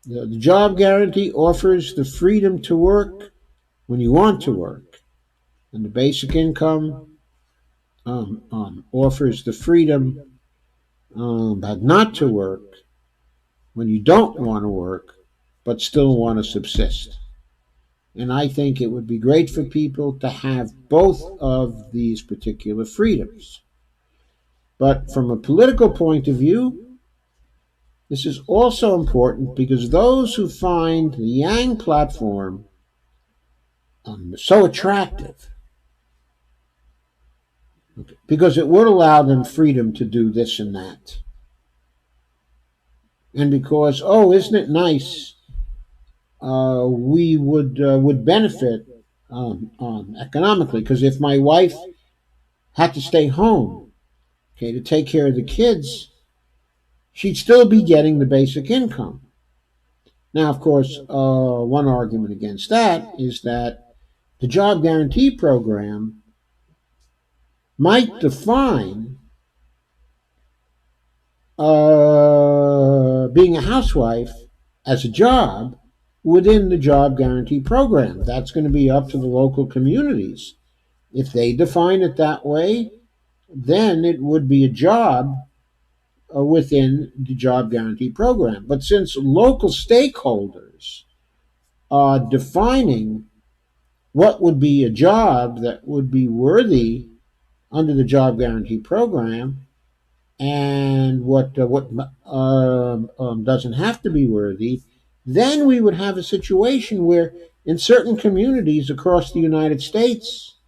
The job guarantee offers the freedom to work when you want to work, and the basic income offers the freedom but not to work when you don't want to work but still want to subsist. And I think it would be great for people to have both of these particular freedoms. But from a political point of view, this is also important because those who find the Yang platform so attractive, because it would allow them freedom to do this and that, and because, oh, isn't it nice? We would benefit economically because if my wife had to stay home, okay, to take care of the kids, she'd still be getting the basic income. Now, of course, one argument against that is that the job guarantee program might define being a housewife as a job within the job guarantee program. That's going to be up to the local communities. If they define it that way, then it would be a job within the job guarantee program. But since local stakeholders are defining what would be a job that would be worthy under the job guarantee program and what doesn't have to be worthy, then we would have a situation where in certain communities across the United States,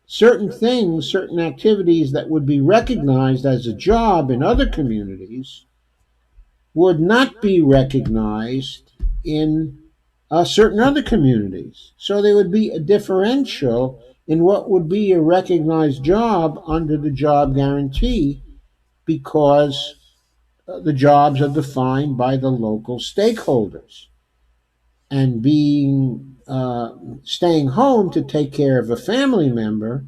certain things, certain activities that would be recognized as a job in other communities would not be recognized in certain other communities. So there would be a differential in what would be a recognized job under the job guarantee because the jobs are defined by the local stakeholders. And being staying home to take care of a family member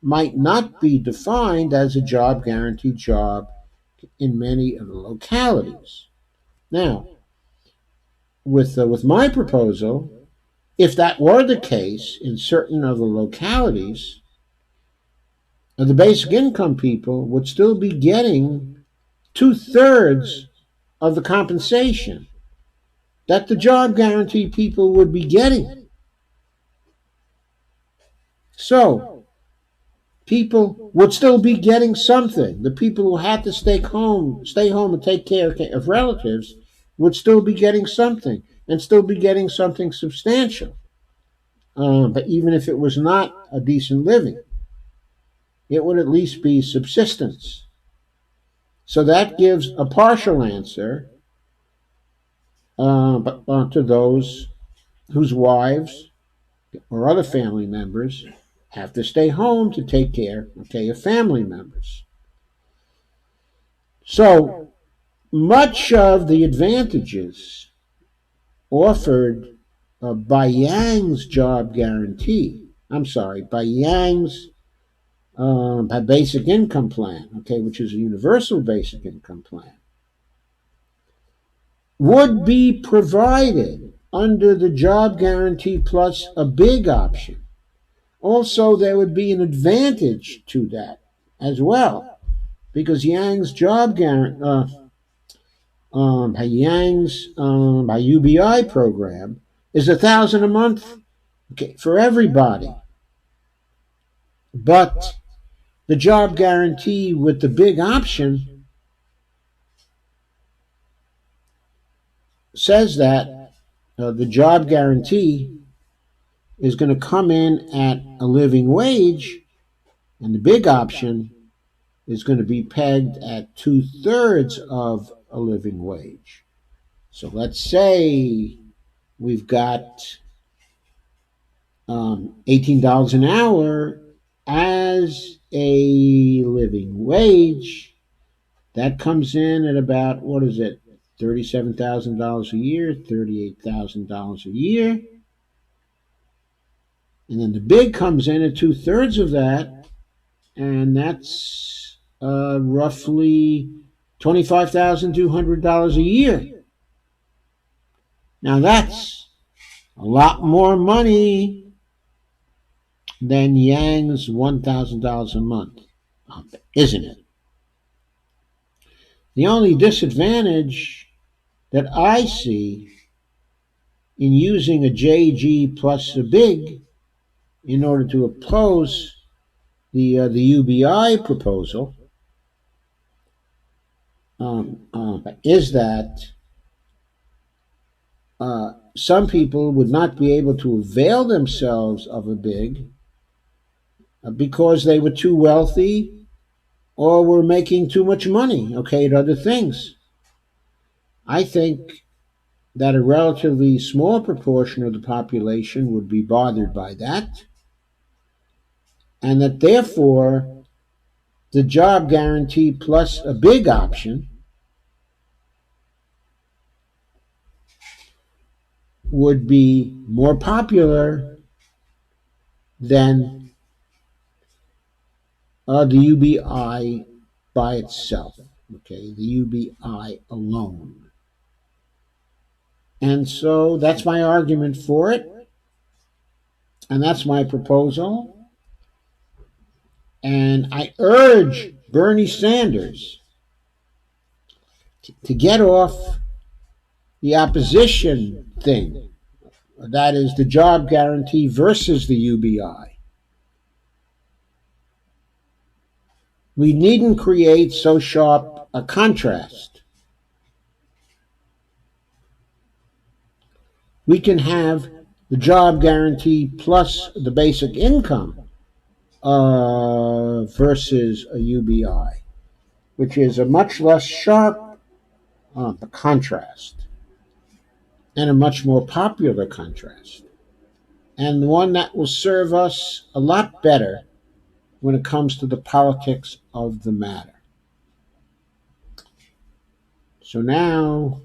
might not be defined as a job guarantee job in many of the localities. Now, with my proposal, if that were the case in certain of the localities, the basic income people would still be getting two-thirds of the compensation that the job guarantee people would be getting. So, people would still be getting something. The people who had to stay home and take care of relatives would still be getting something and still be getting something substantial. But even if it was not a decent living, it would at least be subsistence. So that gives a partial answer to those whose wives or other family members have to stay home to take care, okay, of family members. So much of the advantages offered by Yang's job guarantee, by Yang's basic income plan, okay, which is a universal basic income plan, would be provided under the job guarantee plus a big option. Also, there would be an advantage to that as well, because Yang's job guarantee, Yang's UBI program is $1,000 a month, okay, for everybody. But the job guarantee with the big option says that the job guarantee is going to come in at a living wage, and the big option is going to be pegged at 2/3 of a living wage. So let's say we've got $18 an hour as a living wage. That comes in at about, what is it, $37,000 a year, $38,000 a year. And then the big comes in at 2/3 of that, and that's roughly $25,200 a year. Now that's a lot more money than Yang's $1,000 a month, isn't it? The only disadvantage that I see in using a JG plus a big in order to oppose the UBI proposal is that some people would not be able to avail themselves of a big because they were too wealthy or were making too much money, okay, at other things. I think that a relatively small proportion of the population would be bothered by that, and that therefore the job guarantee plus a big option would be more popular than the UBI by itself, okay, the UBI alone. And so that's my argument for it, and that's my proposal. And I urge Bernie Sanders to get off the opposition thing. That is the job guarantee versus the UBI. We needn't create so sharp a contrast. We can have the job guarantee plus the basic income versus a UBI, which is a much less sharp contrast and a much more popular contrast, and one that will serve us a lot better when it comes to the politics of the matter. So now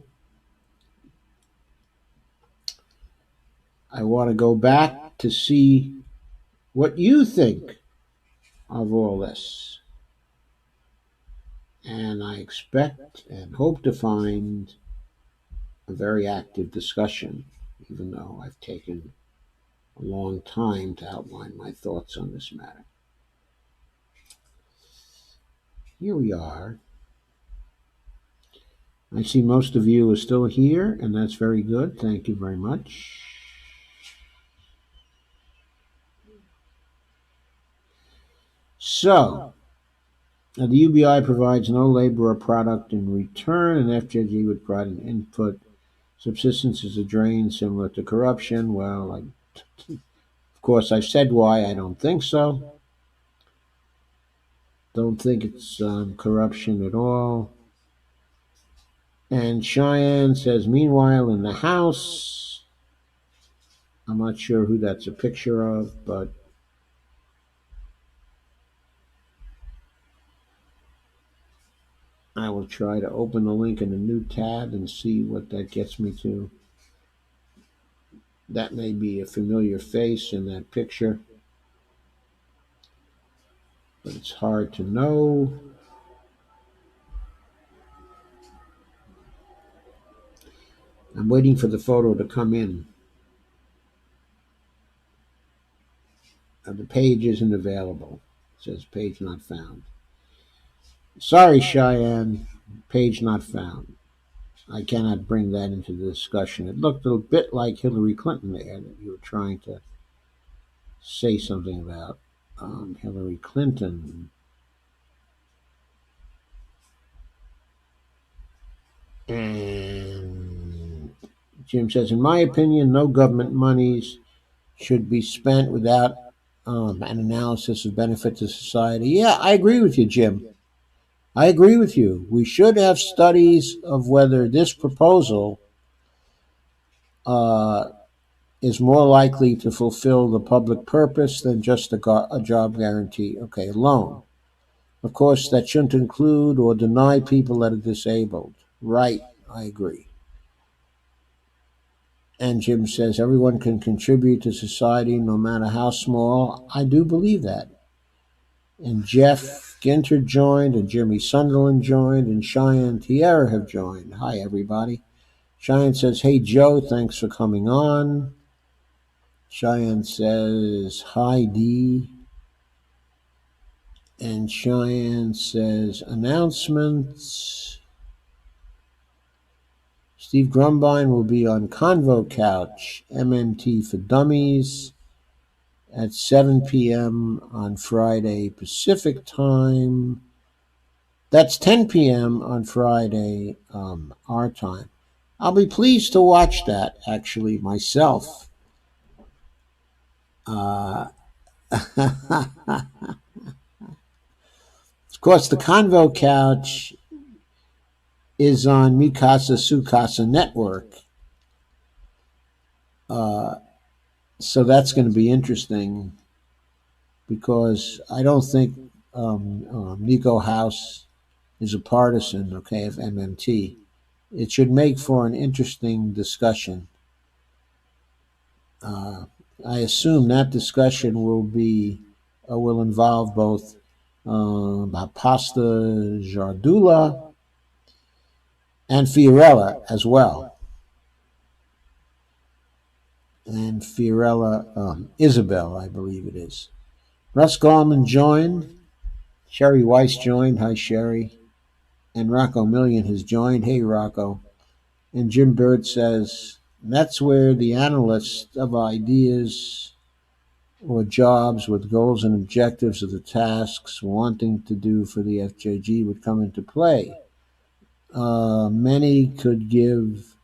I want to go back to see what you think of all this. And I expect and hope to find a very active discussion, even though I've taken a long time to outline my thoughts on this matter. Here we are. I see most of you are still here, and that's very good. Thank you very much. So, the UBI provides no labor or product in return, and FJG would provide an input. Subsistence is a drain similar to corruption. Well, of course, I've said why I don't think so. Don't think it's corruption at all. And Cheyenne says, meanwhile, in the house, I'm not sure who that's a picture of, but I will try to open the link in a new tab and see what that gets me to. That may be a familiar face in that picture, but it's hard to know. I'm waiting for the photo to come in. The page isn't available. It says page not found. Sorry, Cheyenne, page not found. I cannot bring that into the discussion. It looked a bit like Hillary Clinton there that you were trying to say something about. Hillary Clinton. And Jim says, in my opinion, no government monies should be spent without an analysis of benefit to society. Yeah, I agree with you, Jim. I agree with you. We should have studies of whether this proposal uh, is more likely to fulfill the public purpose than just a job guarantee, okay, alone. Of course, that shouldn't include or deny people that are disabled. Right, I agree. And Jim says everyone can contribute to society no matter how small. I do believe that. And Jeff Ginter joined, and Jimmy Sunderland joined, and Cheyenne Tierra have joined. Hi, everybody. Cheyenne says, hey, Joe, thanks for coming on. Cheyenne says, hi, Dee. And Cheyenne says, announcements. Steve Grumbine will be on Convo Couch, MMT for Dummies, at 7 p.m. on Friday Pacific Time. That's 10 p.m. on Friday, our time. I'll be pleased to watch that, actually, myself. Of course, the Convo Couch is on Mikasa Sukasa Network. So that's going to be interesting because I don't think Nico House is a partisan, okay, of MMT. It should make for an interesting discussion. I assume that discussion will involve both Pasta Jardula and Fiorella as well. And Fiorella Isabel, I believe it is. Russ Gallman joined. Sherry Weiss joined. Hi, Sherry. And Rocco Million has joined. Hey, Rocco. And Jim Bird says, that's where the analysts of ideas or jobs with goals and objectives of the tasks wanting to do for the FJG would come into play. Many could give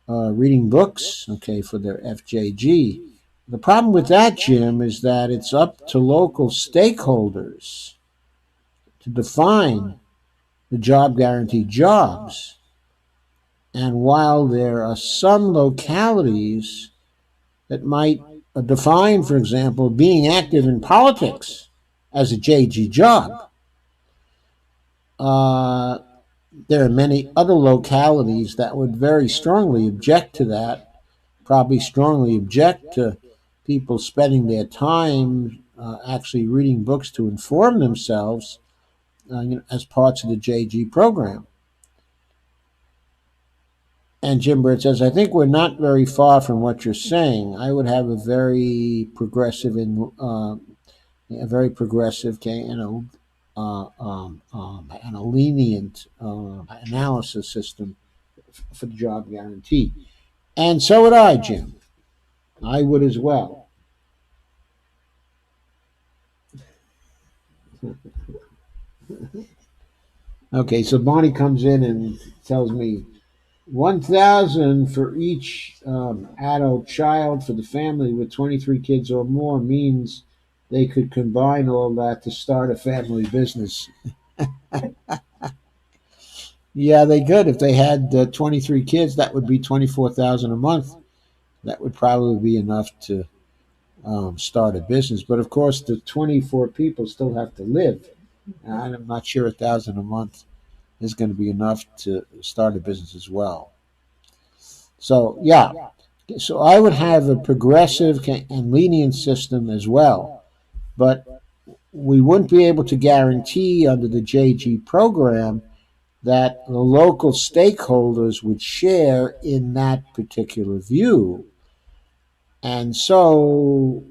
reading books, okay, for their FJG. The problem with that, Jim, is that it's up to local stakeholders to define the job guarantee jobs. And while there are some localities that might define, for example, being active in politics as a JG job, there are many other localities that would very strongly object to that, probably strongly object to people spending their time actually reading books to inform themselves as parts of the JG program. And Jim Bird says, I think we're not very far from what you're saying. I would have a very progressive and a lenient analysis system for the job guarantee. And so would I, Jim. I would as well. Okay, so Bonnie comes in and tells me 1,000 for each adult child for the family with 23 kids or more means they could combine all that to start a family business. Yeah, they could. If they had 23 kids, that would be 24,000 a month. That would probably be enough to start a business. But of course, the 24 people still have to live. And I'm not sure 1,000 a month is going to be enough to start a business as well. So, yeah. So I would have a progressive and lenient system as well. But we wouldn't be able to guarantee under the JG program that the local stakeholders would share in that particular view. And so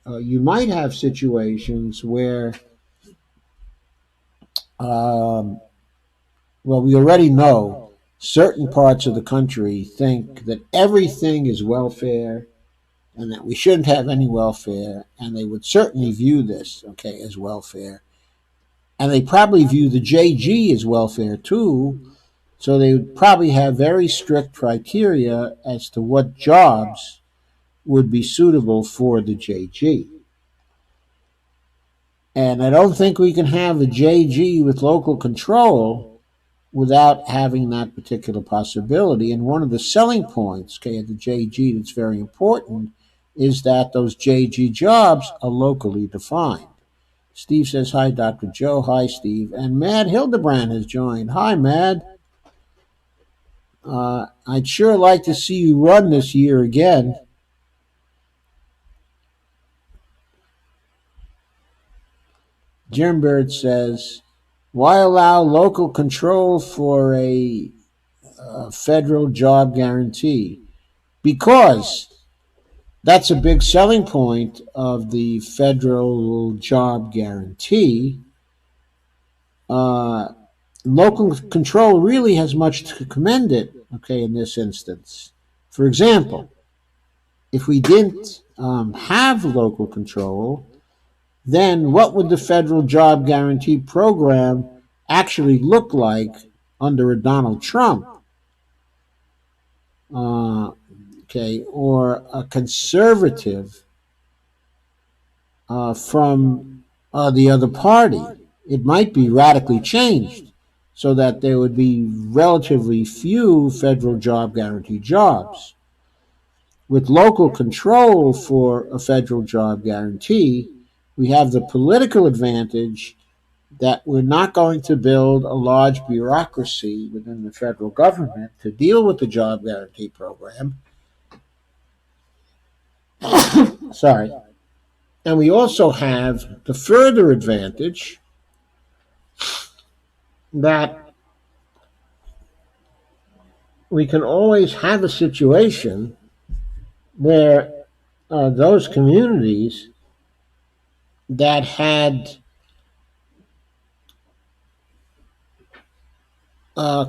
you might have situations where, well, we already know certain parts of the country think that everything is welfare and that we shouldn't have any welfare, and they would certainly view this, okay, as welfare. And they probably view the JG as welfare too, So they would probably have very strict criteria as to what jobs would be suitable for the JG. And I don't think we can have a JG with local control without having that particular possibility. And one of the selling points, okay, of the JG that's very important is that those JG jobs are locally defined. Steve says, hi, Dr. Joe. Hi, Steve. And Mad Hildebrand has joined. Hi, Mad. I'd sure like to see you run this year again. Jim Bird says, why allow local control for a federal job guarantee? Because that's a big selling point of the federal job guarantee. Uh, Local control really has much to commend it, okay, in this instance. For example, if we didn't have local control, then what would the federal job guarantee program actually look like under a Donald Trump? Okay, or a conservative from the other party. It might be radically changed so that there would be relatively few federal job guarantee jobs. With local control for a federal job guarantee, we have the political advantage that we're not going to build a large bureaucracy within the federal government to deal with the job guarantee program. Sorry. And we also have the further advantage that we can always have a situation where those communities that had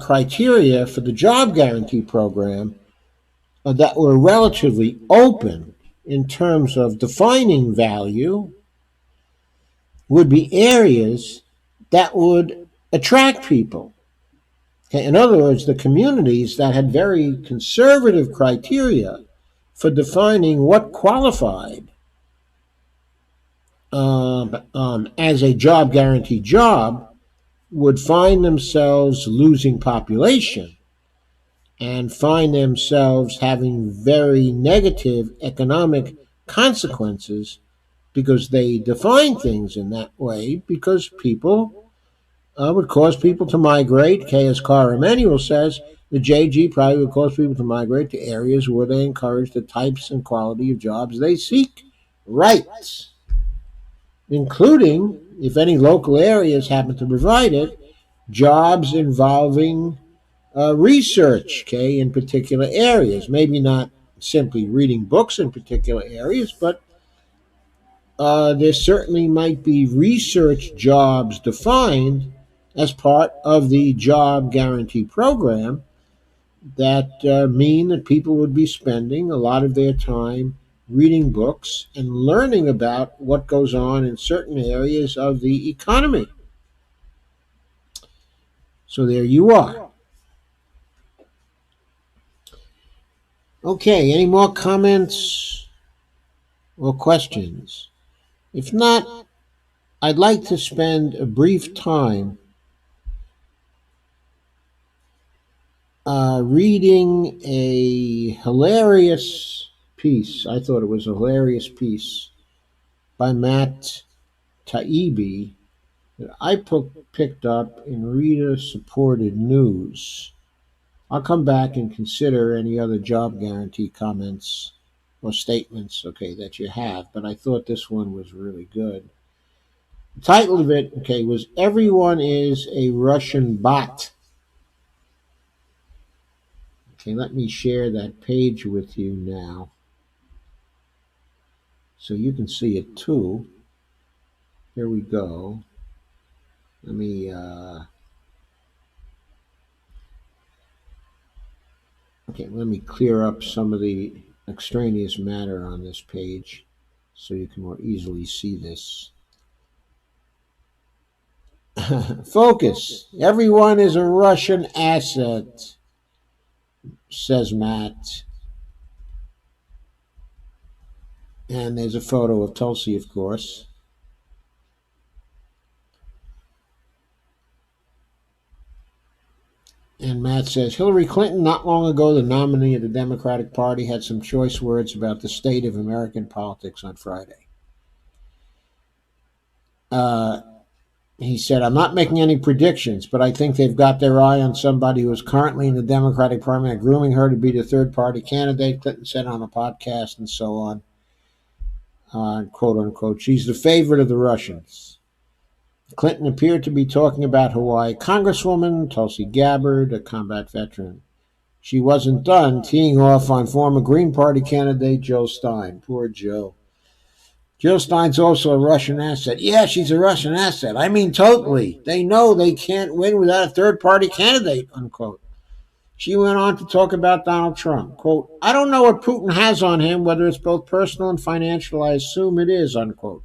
criteria for the job guarantee program that were relatively open in terms of defining value would be areas that would attract people. Okay, in other words, the communities that had very conservative criteria for defining what qualified as a job guarantee job would find themselves losing population and find themselves having very negative economic consequences because they define things in that way because people would cause people to migrate. Okay, as Cara Emanuel says, the JG probably would cause people to migrate to areas where they encourage the types and quality of jobs they seek. Right. Including, if any local areas happen to provide it, jobs involving research, okay, in particular areas. Maybe not simply reading books in particular areas, but there certainly might be research jobs defined as part of the job guarantee program that mean that people would be spending a lot of their time reading books and learning about what goes on in certain areas of the economy. So there you are. Okay, any more comments or questions? If not, I'd like to spend a brief time reading a hilarious piece. I thought it was a hilarious piece by Matt Taibbi that I picked up in reader supported news. I'll come back and consider any other job guarantee comments or statements, okay, that you have, but I thought this one was really good. The title of it, okay, was Everyone is a Russian Bot. Okay, let me share that page with you now so you can see it too. Here we go. Let me clear up some of the extraneous matter on this page so you can more easily see this. Focus. Everyone is a Russian asset, says Matt. And there's a photo of Tulsi, of course. And Matt says Hillary Clinton, not long ago, the nominee of the Democratic Party, had some choice words about the state of American politics on Friday. Uh, he said, I'm not making any predictions, but I think they've got their eye on somebody who is currently in the Democratic primary, grooming her to be the third party candidate, Clinton said on a podcast and so on. Quote unquote, she's the favorite of the Russians. Clinton appeared to be talking about Hawaii Congresswoman Tulsi Gabbard, a combat veteran. She wasn't done, teeing off on former Green Party candidate Joe Stein. Poor Joe. Joe Stein's also a Russian asset. Yeah, she's a Russian asset. I mean, totally. They know they can't win without a third-party candidate, unquote. She went on to talk about Donald Trump. Quote, I don't know what Putin has on him, whether it's both personal and financial. I assume it is, unquote.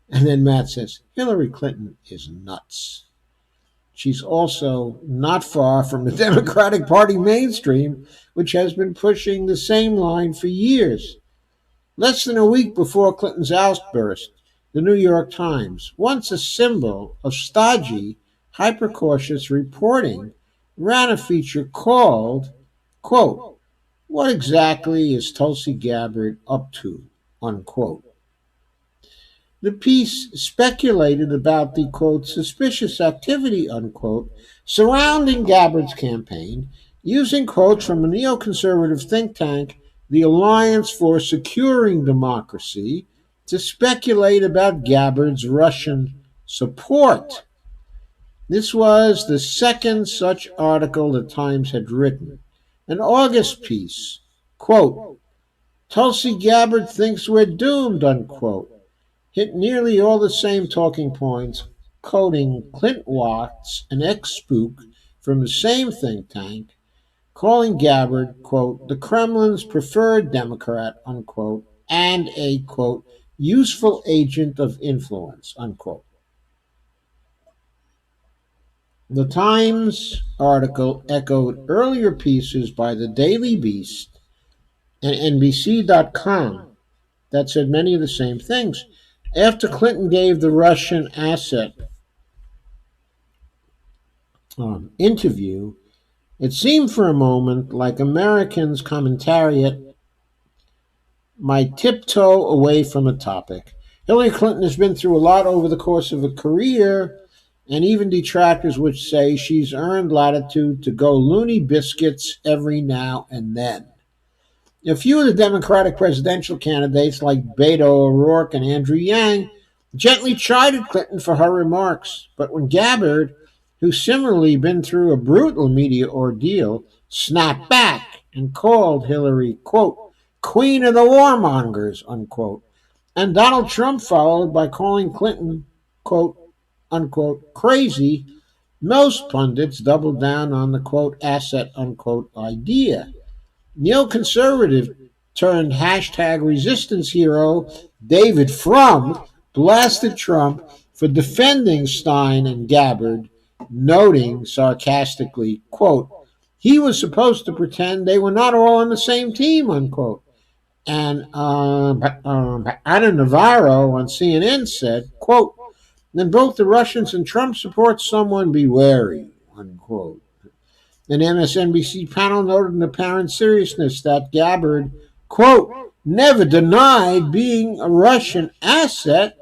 And then Matt says, Hillary Clinton is nuts. She's also not far from the Democratic Party mainstream, which has been pushing the same line for years. Less than a week before Clinton's outburst, the New York Times, once a symbol of stodgy, hyper-cautious reporting, ran a feature called, quote, What exactly is Tulsi Gabbard up to, unquote. The piece speculated about the, quote, suspicious activity, unquote, surrounding Gabbard's campaign, using quotes from a neoconservative think tank, the Alliance for Securing Democracy, to speculate about Gabbard's Russian support. This was the second such article the Times had written. An August piece, quote, Tulsi Gabbard thinks we're doomed, unquote, hit nearly all the same talking points, quoting Clint Watts, an ex-spook from the same think tank, calling Gabbard, quote, the Kremlin's preferred Democrat, unquote, and a, quote, useful agent of influence, unquote. The Times article echoed earlier pieces by the Daily Beast and NBC.com that said many of the same things. After Clinton gave the Russian asset interview, it seemed for a moment like Americans' commentariat might tiptoe away from the topic. Hillary Clinton has been through a lot over the course of a career, and even detractors would say she's earned latitude to go loony biscuits every now and then. A few of the Democratic presidential candidates like Beto O'Rourke and Andrew Yang gently chided Clinton for her remarks, but when Gabbard, who's similarly been through a brutal media ordeal, snapped back and called Hillary, quote, Queen of the Warmongers, unquote, and Donald Trump followed by calling Clinton, quote, unquote, crazy, most pundits doubled down on the, quote, asset, unquote, idea. Neoconservative turned hashtag resistance hero David Frum blasted Trump for defending Stein and Gabbard, noting sarcastically, quote, he was supposed to pretend they were not all on the same team, unquote. And Ana Navarro on CNN said, quote, then both the Russians and Trump support someone, be wary, unquote. An MSNBC panel noted an apparent seriousness that Gabbard, quote, never denied being a Russian asset.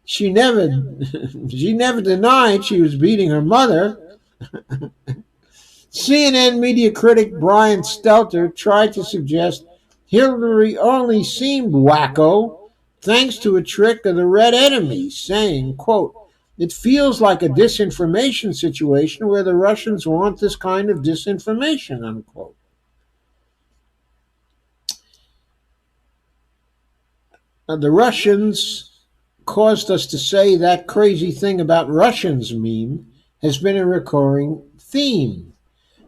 she never denied she was beating her mother. CNN media critic Brian Stelter tried to suggest Hillary only seemed wacko thanks to a trick of the red enemy, saying, quote, it feels like a disinformation situation where the Russians want this kind of disinformation, unquote. The Russians caused us to say that crazy thing about Russians meme has been a recurring theme.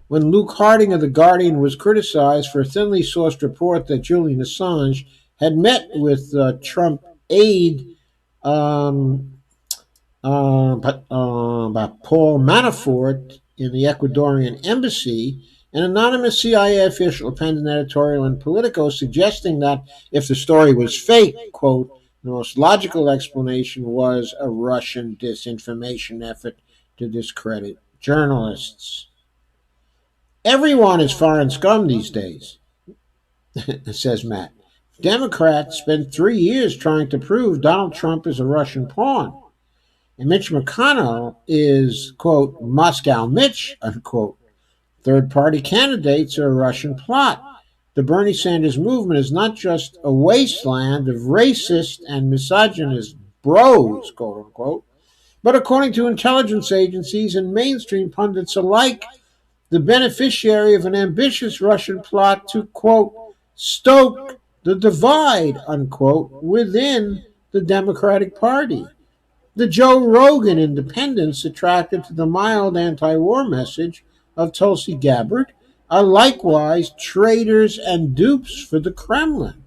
When Luke Harding of The Guardian was criticized for a thinly sourced report that Julian Assange had met with Trump aide by Paul Manafort in the Ecuadorian embassy. An anonymous CIA official penned an editorial in Politico suggesting that if the story was fake, quote, the most logical explanation was a Russian disinformation effort to discredit journalists. Everyone is foreign scum these days, says Matt. Democrats spent 3 years trying to prove Donald Trump is a Russian pawn. And Mitch McConnell is, quote, Moscow Mitch, unquote. Third party candidates are a Russian plot. The Bernie Sanders movement is not just a wasteland of racist and misogynist bros, quote unquote, but according to intelligence agencies and mainstream pundits alike, the beneficiary of an ambitious Russian plot to, quote, stoke the divide, unquote, within the Democratic Party. The Joe Rogan independents attracted to the mild anti war message of Tulsi Gabbard are likewise traitors and dupes for the Kremlin.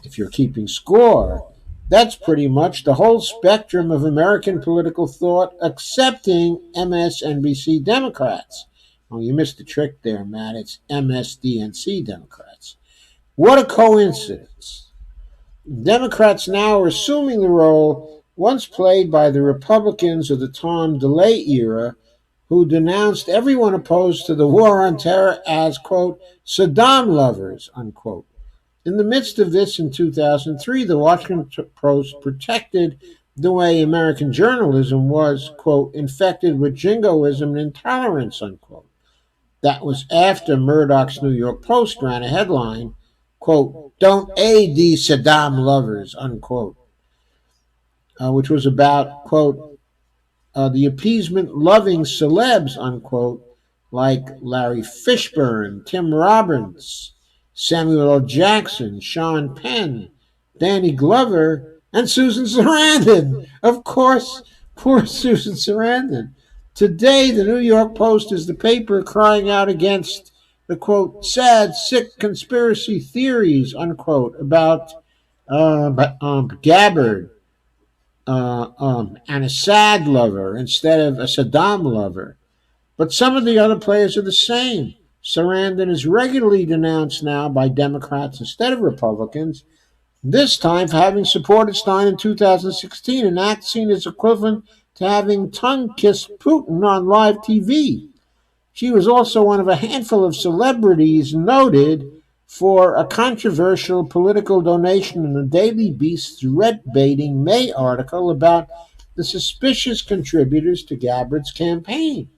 If you're keeping score, that's pretty much the whole spectrum of American political thought, excepting MSNBC Democrats. Oh, you missed the trick there, Matt. It's MSDNC Democrats. What a coincidence. Democrats now are assuming the role once played by the Republicans of the Tom DeLay era, who denounced everyone opposed to the war on terror as, quote, Saddam lovers, unquote. In the midst of this, in 2003, the Washington Post protected the way American journalism was, quote, infected with jingoism and intolerance, unquote. That was after Murdoch's New York Post ran a headline, quote, don't aid these Saddam lovers, unquote, which was about, quote, the appeasement loving celebs, unquote, like Larry Fishburne, Tim Robbins, Samuel L. Jackson, Sean Penn, Danny Glover, and Susan Sarandon. Of course, poor Susan Sarandon. Today, the New York Post is the paper crying out against the, quote, sad, sick conspiracy theories, unquote, about Gabbard and a Assad lover instead of a Saddam lover. But some of the other players are the same. Sarandon is regularly denounced now by Democrats instead of Republicans, this time for having supported Stein in 2016, an act seen as equivalent to having tongue-kissed Putin on live TV. She was also one of a handful of celebrities noted for a controversial political donation in the Daily Beast's red-baiting May article about the suspicious contributors to Gabbard's campaign.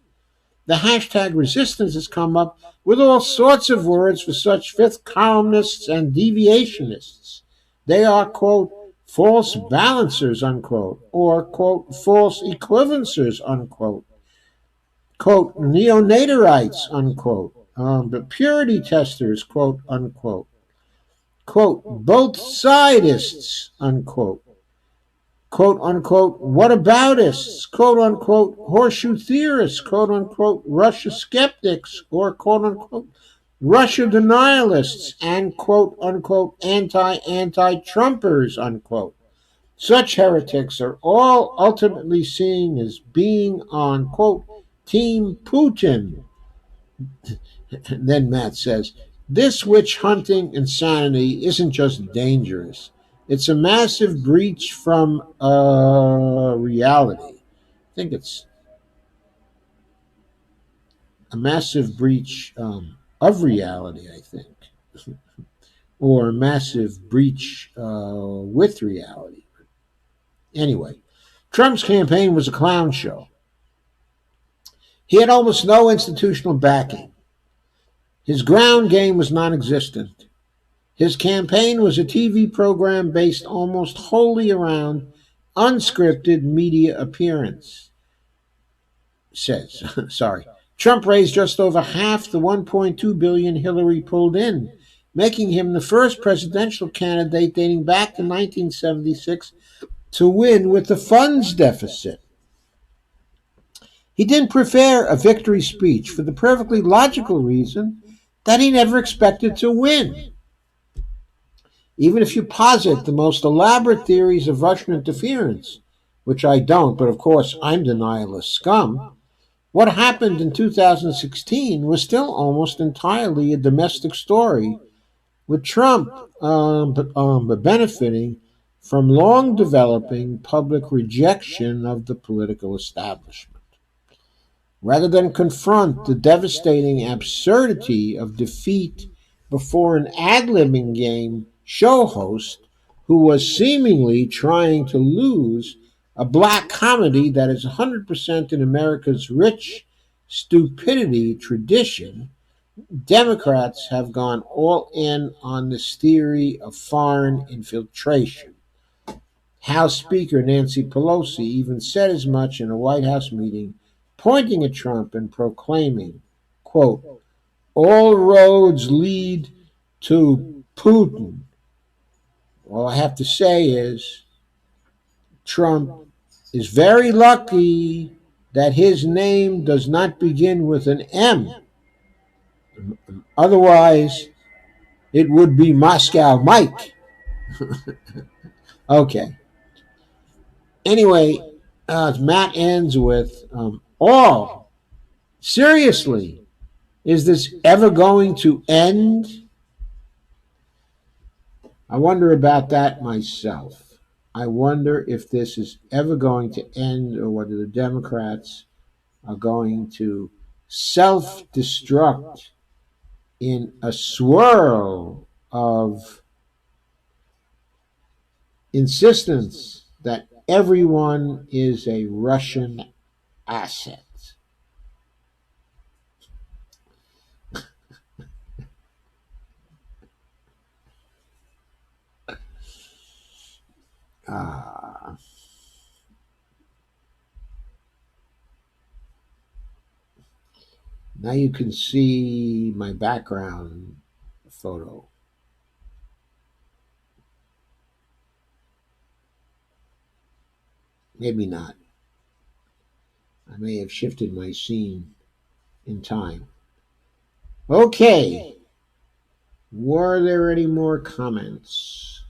The hashtag resistance has come up with all sorts of words for such fifth columnists and deviationists. They are, quote, false balancers, unquote, or, quote, false equivalencers, unquote, quote, neonatarites, unquote, the purity testers, quote, unquote, quote, both sideists, unquote, quote unquote, whataboutists, quote unquote, horseshoe theorists, quote unquote, Russia skeptics, or quote unquote, Russia denialists, and quote unquote, anti-Trumpers, unquote. Such heretics are all ultimately seen as being on, quote, Team Putin. And then Matt says, this witch hunting insanity isn't just dangerous. It's a massive breach from reality. I think it's a massive breach of reality, I think, or a massive breach with reality. Anyway, Trump's campaign was a clown show. He had almost no institutional backing. His ground game was non existent. His campaign was a TV program based almost wholly around unscripted media appearance. Says, sorry. Trump raised just over half the $1.2 billion Hillary pulled in, making him the first presidential candidate dating back to 1976 to win with the funds deficit. He didn't prepare a victory speech for the perfectly logical reason that he never expected to win. Even if you posit the most elaborate theories of Russian interference, which I don't, but of course I'm denialist scum, what happened in 2016 was still almost entirely a domestic story, with Trump benefiting from long developing public rejection of the political establishment. Rather than confront the devastating absurdity of defeat before an ad-libbing game show host who was seemingly trying to lose a black comedy that is 100% in America's rich stupidity tradition, Democrats have gone all in on this theory of foreign infiltration. House Speaker Nancy Pelosi even said as much in a White House meeting, pointing at Trump and proclaiming, quote, all roads lead to Putin. All I have to say is Trump is very lucky that his name does not begin with an M. Otherwise, it would be Moscow Mike. Okay. Anyway, Matt ends with all. Seriously, is this ever going to end? I wonder about that myself. I wonder if this is ever going to end or whether the Democrats are going to self destruct in a swirl of insistence that everyone is a Russian asset. Ah. Now you can see my background photo. Maybe not. I may have shifted my scene in time. Okay. Were there any more comments?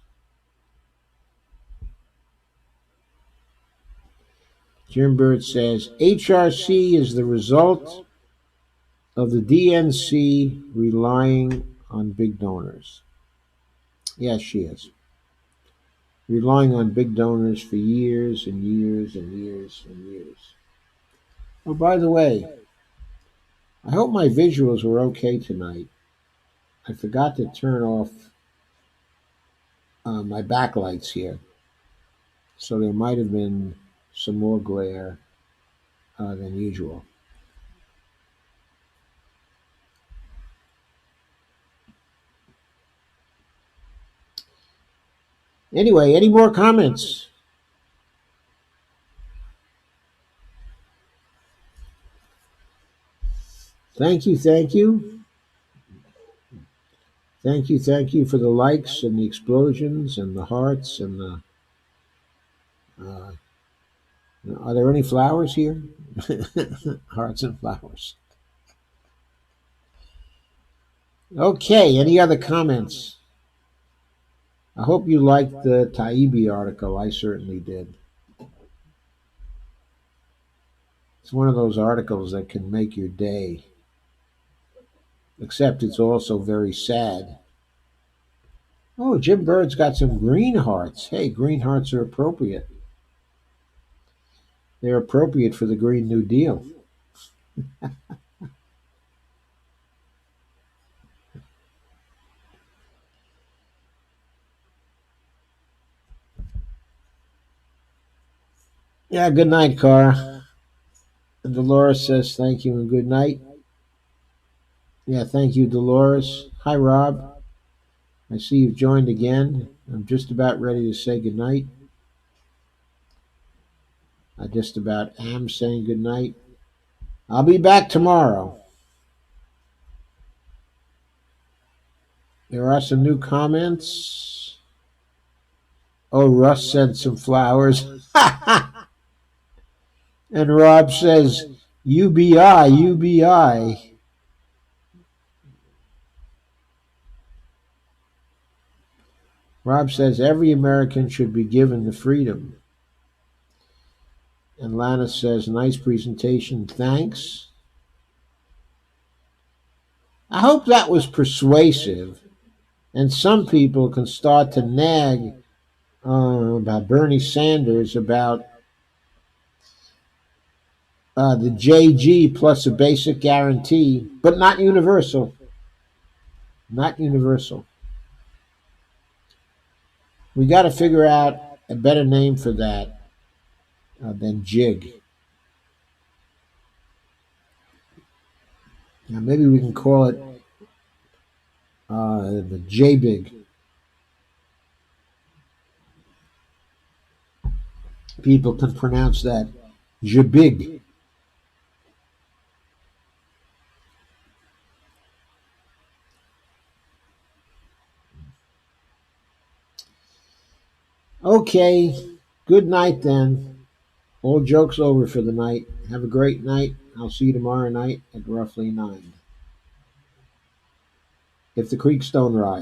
Jim Bird says HRC is the result of the DNC relying on big donors. Yes, she is. Relying on big donors for years and years and years and years. Oh, by the way, I hope my visuals were okay tonight. I forgot to turn off my backlights here, so there might have been some more glare than usual. Anyway, any more comments? Thank you, thank you. Thank you for the likes and the explosions and the hearts and the. Uh, are there any flowers here? Hearts and flowers. Okay, any other comments? I hope you liked the Taibbi article. I certainly did. It's one of those articles that can make your day, except it's also very sad. Oh, Jim Bird's got some green hearts. Hey, green hearts are appropriate. They're appropriate for the Green New Deal. Yeah, good night, Cara. And Dolores says thank you and good night. Yeah, thank you, Dolores. Hi, Rob. I see you've joined again. I'm just about ready to say good night. I just about am saying good night. I'll be back tomorrow. There are some new comments. Oh, Russ sent some flowers. And Rob says, UBI, UBI. Rob says every American should be given the freedom. And Lana says, nice presentation, thanks. I hope that was persuasive, and some people can start to nag about Bernie Sanders, about the JG plus a basic guarantee, but not universal. Not universal. We got to figure out a better name for that than JIG. Now maybe we can call it the JBIG. People can pronounce that JBIG. Okay, good night then. All jokes over for the night. Have a great night. I'll see you tomorrow night at roughly 9. If the creeks don't rise.